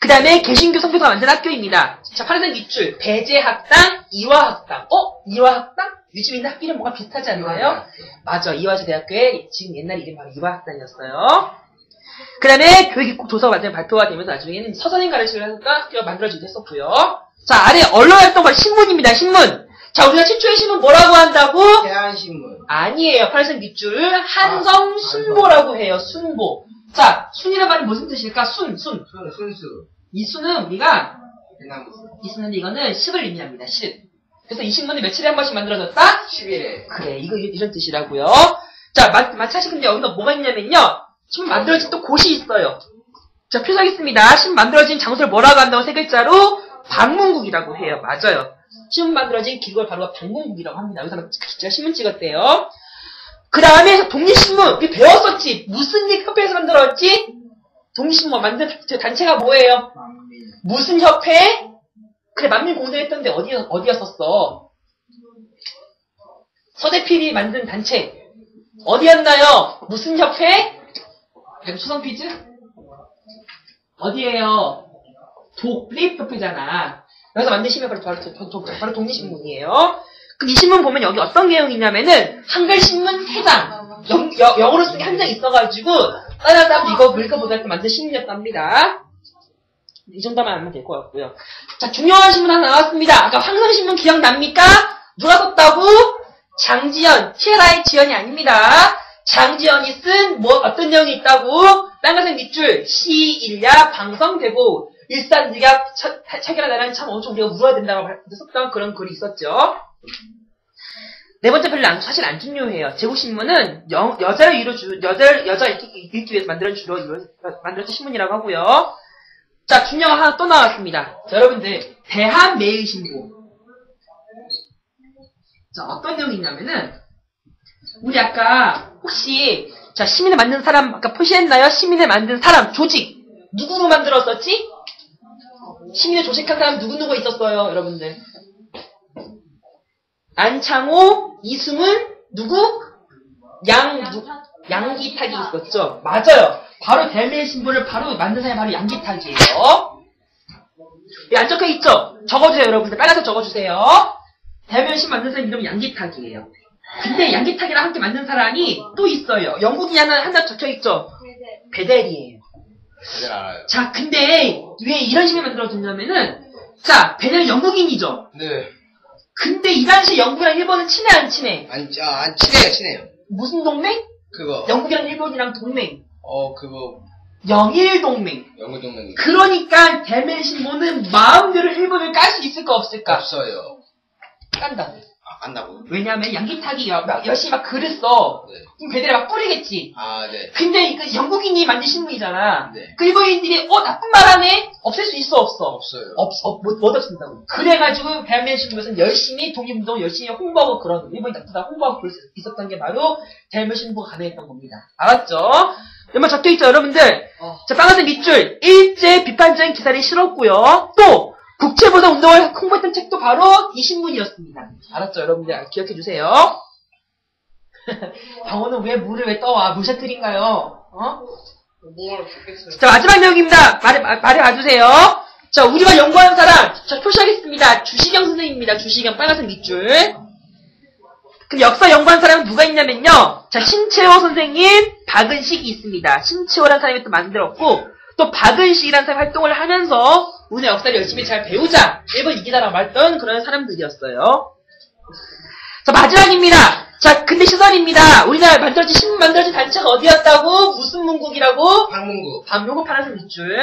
그 다음에 개신교 선교사가 만든 학교입니다. 자, 파란색 밑줄. 배제학당, 이화학당. 이화학당? 요즘 있는 학교 이름 뭔가 비슷하지 않나요? 맞아. 이화여자 대학교의 지금 옛날 이름 바로 이화학당이었어요. 그 다음에 교육입국 도서가 완전히 발표가 되면서 나중에는 서선인 가르치는 학교가 만들어지기도 했었고요. 자, 아래 언론활동가 신문입니다. 신문. 자, 우리가 최초의 신문 뭐라고 한다고? 대한신문. 아니에요. 파란색 밑줄. 한성순보라고 해요. 순보. 자, 순이라는 말이 무슨 뜻일까? 순수. 이 순은 우리가 대나무. 이 순은 이거는 10을 의미합니다. 10. 그래서 이 신문이 며칠에 한 번씩 만들어졌다? 10일에. 그래, 이런 뜻이라고요. 자, 마치 근데 여기서 뭐가 있냐면요. 신문 만들어진 또 곳이 있어요. 자, 표적 있습니다. 신문 만들어진 장소를 뭐라고 한다고 세 글자로? 방문국이라고 해요. 맞아요. 신문 만들어진 기록을 바로 방문국이라고 합니다. 여기서 제가 신문 찍었대요. 그 다음에 독립신문. 우리 배웠었지. 무슨 일 협회에서 만들었지? 독립신문 만든 단체가 뭐예요? 무슨 협회? 그래, 만민공동했던데 어디였었어? 서대필이 만든 단체. 어디였나요? 무슨 협회? 수성 퀴즈? 어디예요? 독립협회잖아. 그래서 만든 신문이 바로 독립신문이에요. 그럼 이 신문 보면 여기 어떤 내용이냐면은 한글신문 회장. 영어로 쓴 게 한 장 있어가지고 다른 사람도 이거 읽어보다 만든 신문이었답니다. 이 정도만 알면 될 것 같고요. 자, 중요한 신문 하나 나왔습니다. 아까 황성신문 기억납니까? 누가 썼다고? 장지연. 티에라의 지연이 아닙니다. 장지연이 쓴 어떤 내용이 있다고? 빨간색 밑줄. 시일야 방성되고 일산즉약 체결하다는 참 엄청 우리가 울어야 된다고 썼던 그런 글이 있었죠. 네 번째 별로 사실 안 중요해요. 제국신문은 여자 읽기 위해서 만들어진 신문이라고 하고요. 자, 중요한 거 하나 또 나왔습니다. 자, 여러분들, 대한매일신보. 자, 어떤 내용이 있냐면은, 우리 아까, 혹시, 자, 시민을 만든 사람, 아까 표시했나요? 시민을 만든 사람, 조직. 누구로 만들었었지? 시민을 조직한 사람 누구 있었어요, 여러분들? 안창호, 이승훈, 누구? 양기탁이 있었죠? 맞아요. 바로 대한매일신보를 바로 만든 사람이 바로 양기탁이에요. 여기 안 적혀있죠? 적어주세요, 여러분들. 빨간색 적어주세요. 대한매일신보 만든 사람 이름은 양기탁이에요. 근데 양기탁이랑 함께 만든 사람이 또 있어요. 영국이 하나 적혀있죠? 베델이에요. 잘 알아요. 자, 근데 왜 이런 식으로 만들어졌냐면은, 자, 베델은 영국인이죠? 네. 근데 이 당시 영국이랑 일본은 친해 안 친해? 안 친해요. 무슨 동맹? 그거. 영국이랑 일본이랑 동맹. 그거. 영일동맹. 영일동맹이. 그러니까 대한매일신보는 마음대로 일본을 깔 수 있을까 없을까? 없어요. 깐다. 간다고? 왜냐면 양기탁이 열심히 막 글을 써. 네. 그럼 베델이 막 뿌리겠지. 네. 근데 그 영국인이 만든 신문이잖아. 네. 그 일본인들이 나쁜 말 하네? 없앨 수 있어 없어? 없어요. 못 없앤다고. 그래가지고 대한매일신보에서는 열심히 독립운동 열심히 홍보하고 그런 일본이 나쁘다 홍보하고 그럴 수 있었던 게 바로 대한매일신보가 가능했던 겁니다. 알았죠? 여러분 적혀있죠 여러분들? 자, 빨간색 밑줄. 일제 비판적인 기사를 실었고요. 또 국채보다 운동을 홍보했던 책도 바로 이 신문이었습니다. 알았죠 여러분들? 기억해주세요. 병원은 왜 물을 왜 떠와? 물샤틀인가요? 뭐하러 죽겠어요. 자, 마지막 내용입니다. 말해 봐주세요. 자, 우리가 연구하는 사람. 자, 표시하겠습니다. 주시경 선생님입니다. 주시경 빨간색 밑줄. 그럼 역사 연구하는 사람은 누가 있냐면요. 자, 신채호 선생님, 박은식이 있습니다. 신채호라는 사람이 또 만들었고, 또 박은식이라는 사람이 활동을 하면서 우리의 역사를 열심히 잘 배우자. 일본 이기다라고 말했던 그런 사람들이었어요. 자, 마지막입니다. 자, 근대 시선입니다. 우리나라 만들어진 단체가 어디였다고? 무슨 문국이라고? 방문구. 요거 파란색 밑줄.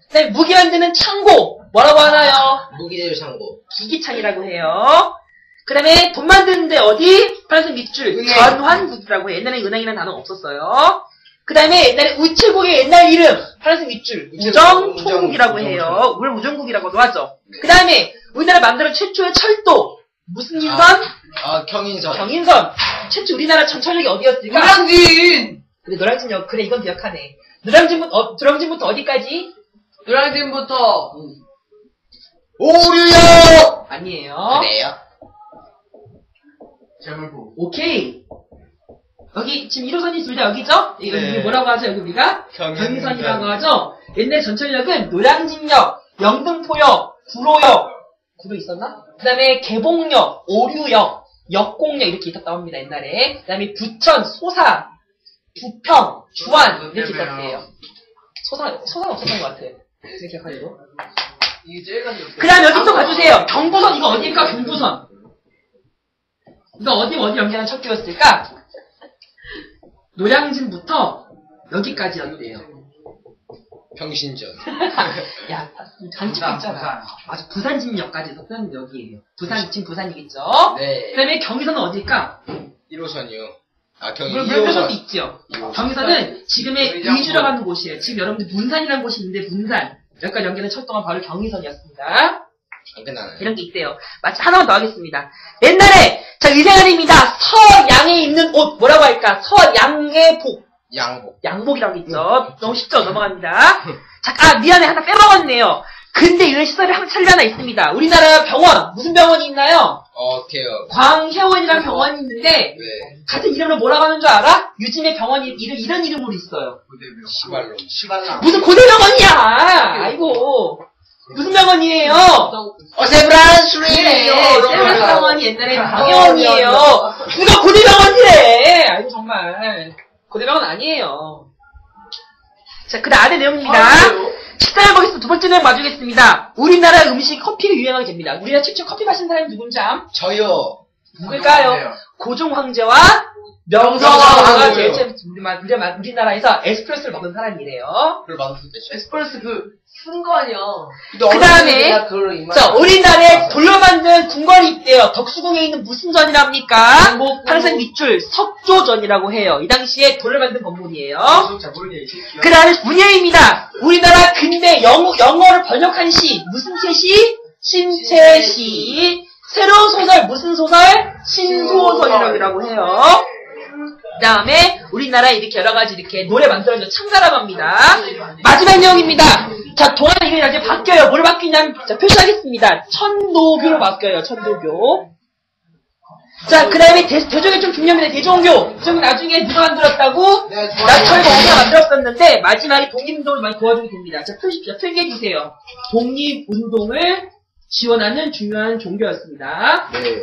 그다음에 무기 만드는 창고. 뭐라고 하나요? 무기재료 창고. 기기창이라고 해요. 그 다음에 돈 만드는데 어디? 파란색 밑줄. 은행. 전환국이라고 해요. 옛날에 은행이라는 단어가 없었어요. 그 다음에 옛날에 우체국의 옛날 이름. 파란색 밑줄. 우정총국이라고 해요. 우리 우정국이라고도 하죠. 그 다음에 우리나라 만들어 최초의 철도. 무슨 인선? 경인선. 경인선. 최초 우리나라 전철역이 어디였을까? 노량진! 그래, 노량진역. 그래, 이건 기억하네. 노량진부터 어디까지? 노량진부터 오류역! 아니에요. 그래요? 재물포. 오케이. 여기, 지금 1호선이 둘 다 여기죠? 이거 네. 뭐라고 하죠, 여기 우리가? 경인선. 경인선이라고 하죠? 옛날 전철역은 노량진역, 영등포역, 구로역, 구로 있었나? 그 다음에 개봉역, 오류역, 역공역 이렇게 있었다고 합니다, 옛날에. 그 다음에 부천, 소사, 부평, 주안 이렇게 있었대요. 소사는 없었던 것 같아. 이렇게 기억하려고. 이게 제일 간지 그 다음 여기 또 봐주세요. 경부선, 이거 어디일까? 경부선. 이거 어디 연결한 척도였을까? 노량진부터 여기까지였대요. 병신전. 야, 간직도 있잖아. 맞아, 부산진역까지 있었던 여기에요. 지금 부산이겠죠? 네. 그 다음에 경의선은 어딜까? 1호선이요. 물편선도 경의 있죠. 2호선. 경의선은 지금의 의주라고 하는 곳이에요. 지금 여러분들 문산이라는 곳이 있는데, 문산. 여기까지 연결된 철도가 바로 경의선이었습니다. 안 끝나네. 이런 게 있대요. 마치 하나만 더 하겠습니다. 옛날에, 자, 의생활입니다. 서양에 입는 옷, 뭐라고 할까? 서양의 복. 양복. 양복이라고 있죠. 너무 쉽죠? 넘어갑니다. 자, 미안해. 하나 빼먹었네요. 근데 이런 시설이 한살이 하나 있습니다. 우리나라 병원, 무슨 병원이 있나요? 개요. 광혜원이라는 병원이 있는데, 네. 같은 이름으로 뭐라고 하는 줄 알아? 요즘에 병원이 이런 이름으로 있어요. 시발로. 시발라. 무슨 고대병원이야! 아이고. 무슨 병원이에요? 세브란스리! 세브란스 병원이 옛날에 광혜원이에요. 누가 고대병원이래! 아이고, 정말. 고대병원 아니에요. 자, 그 다음 아래 내용입니다. 식단을 보겠습니다. 두 번째 내용 봐주겠습니다. 우리나라 음식 커피가 유행하게 됩니다. 우리나라 최초 커피 마시는 사람이 누군지 암? 저요. 누굴까요? 고종 황제와 명성 명성황후요. 황후가 제일 처음 우리나라에서 에스프레소를 먹은 사람이래요. 그걸 만들 때. 에스프레소 쓴 거 아니야. 그 다음에 자, 우리나라에 돌로 만든 궁궐이 있대요. 덕수궁에 있는 무슨 전이랍니까? 파란색 밑줄 석조전이라고 해요. 이 당시에 돌로 만든 건물이에요. 그 다음에 문예입니다. 우리나라 근대 영어를 번역한 시 무슨 채시? 신채시. 새로운 소설 무슨 소설? 신소설이라고 해요. 그 다음에 우리나라 이렇게 여러가지 이렇게 노래 만들어서 창가라고 합니다. 마지막 내용입니다. 자, 동안 이름이 나중에 바뀌어요. 뭘 바뀌냐면, 자, 표시하겠습니다. 천도교로 바뀌어요. 천도교. 자, 그 다음에 대종이 좀 중요합니다. 대종교. 좀 나중에 누가 만들었다고? 나철거 어디가 만들었었는데, 마지막에 독립운동을 많이 도와주게 됩니다. 자, 표기해주세요. 독립운동을 지원하는 중요한 종교였습니다. 네.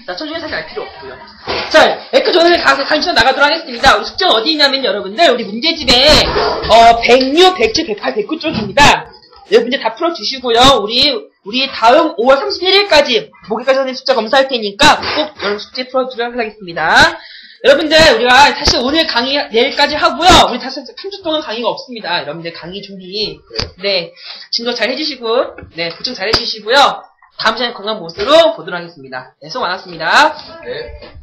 자, 천중에 사실 알 필요 없고요. 자, 에크존을 간신히 나가도록 하겠습니다. 우리 숙제는 어디 있냐면 여러분들, 우리 문제집에, 106, 107, 108, 109 쪽입니다. 여기 문제 다 풀어주시고요. 우리 다음 5월 31일까지, 목요일까지 하는 숙제 검사할 테니까 꼭 여러분 숙제 풀어주도록 하겠습니다. 여러분들, 우리가 사실 오늘 강의 내일까지 하고요. 우리 사실 3주 동안 강의가 없습니다. 여러분들 강의 준비, 네, 증거 잘 해주시고, 네, 보충 잘 해주시고요. 다음 시간에 건강 모습으로 보도록 하겠습니다. 네, 수고 많았습니다. 네.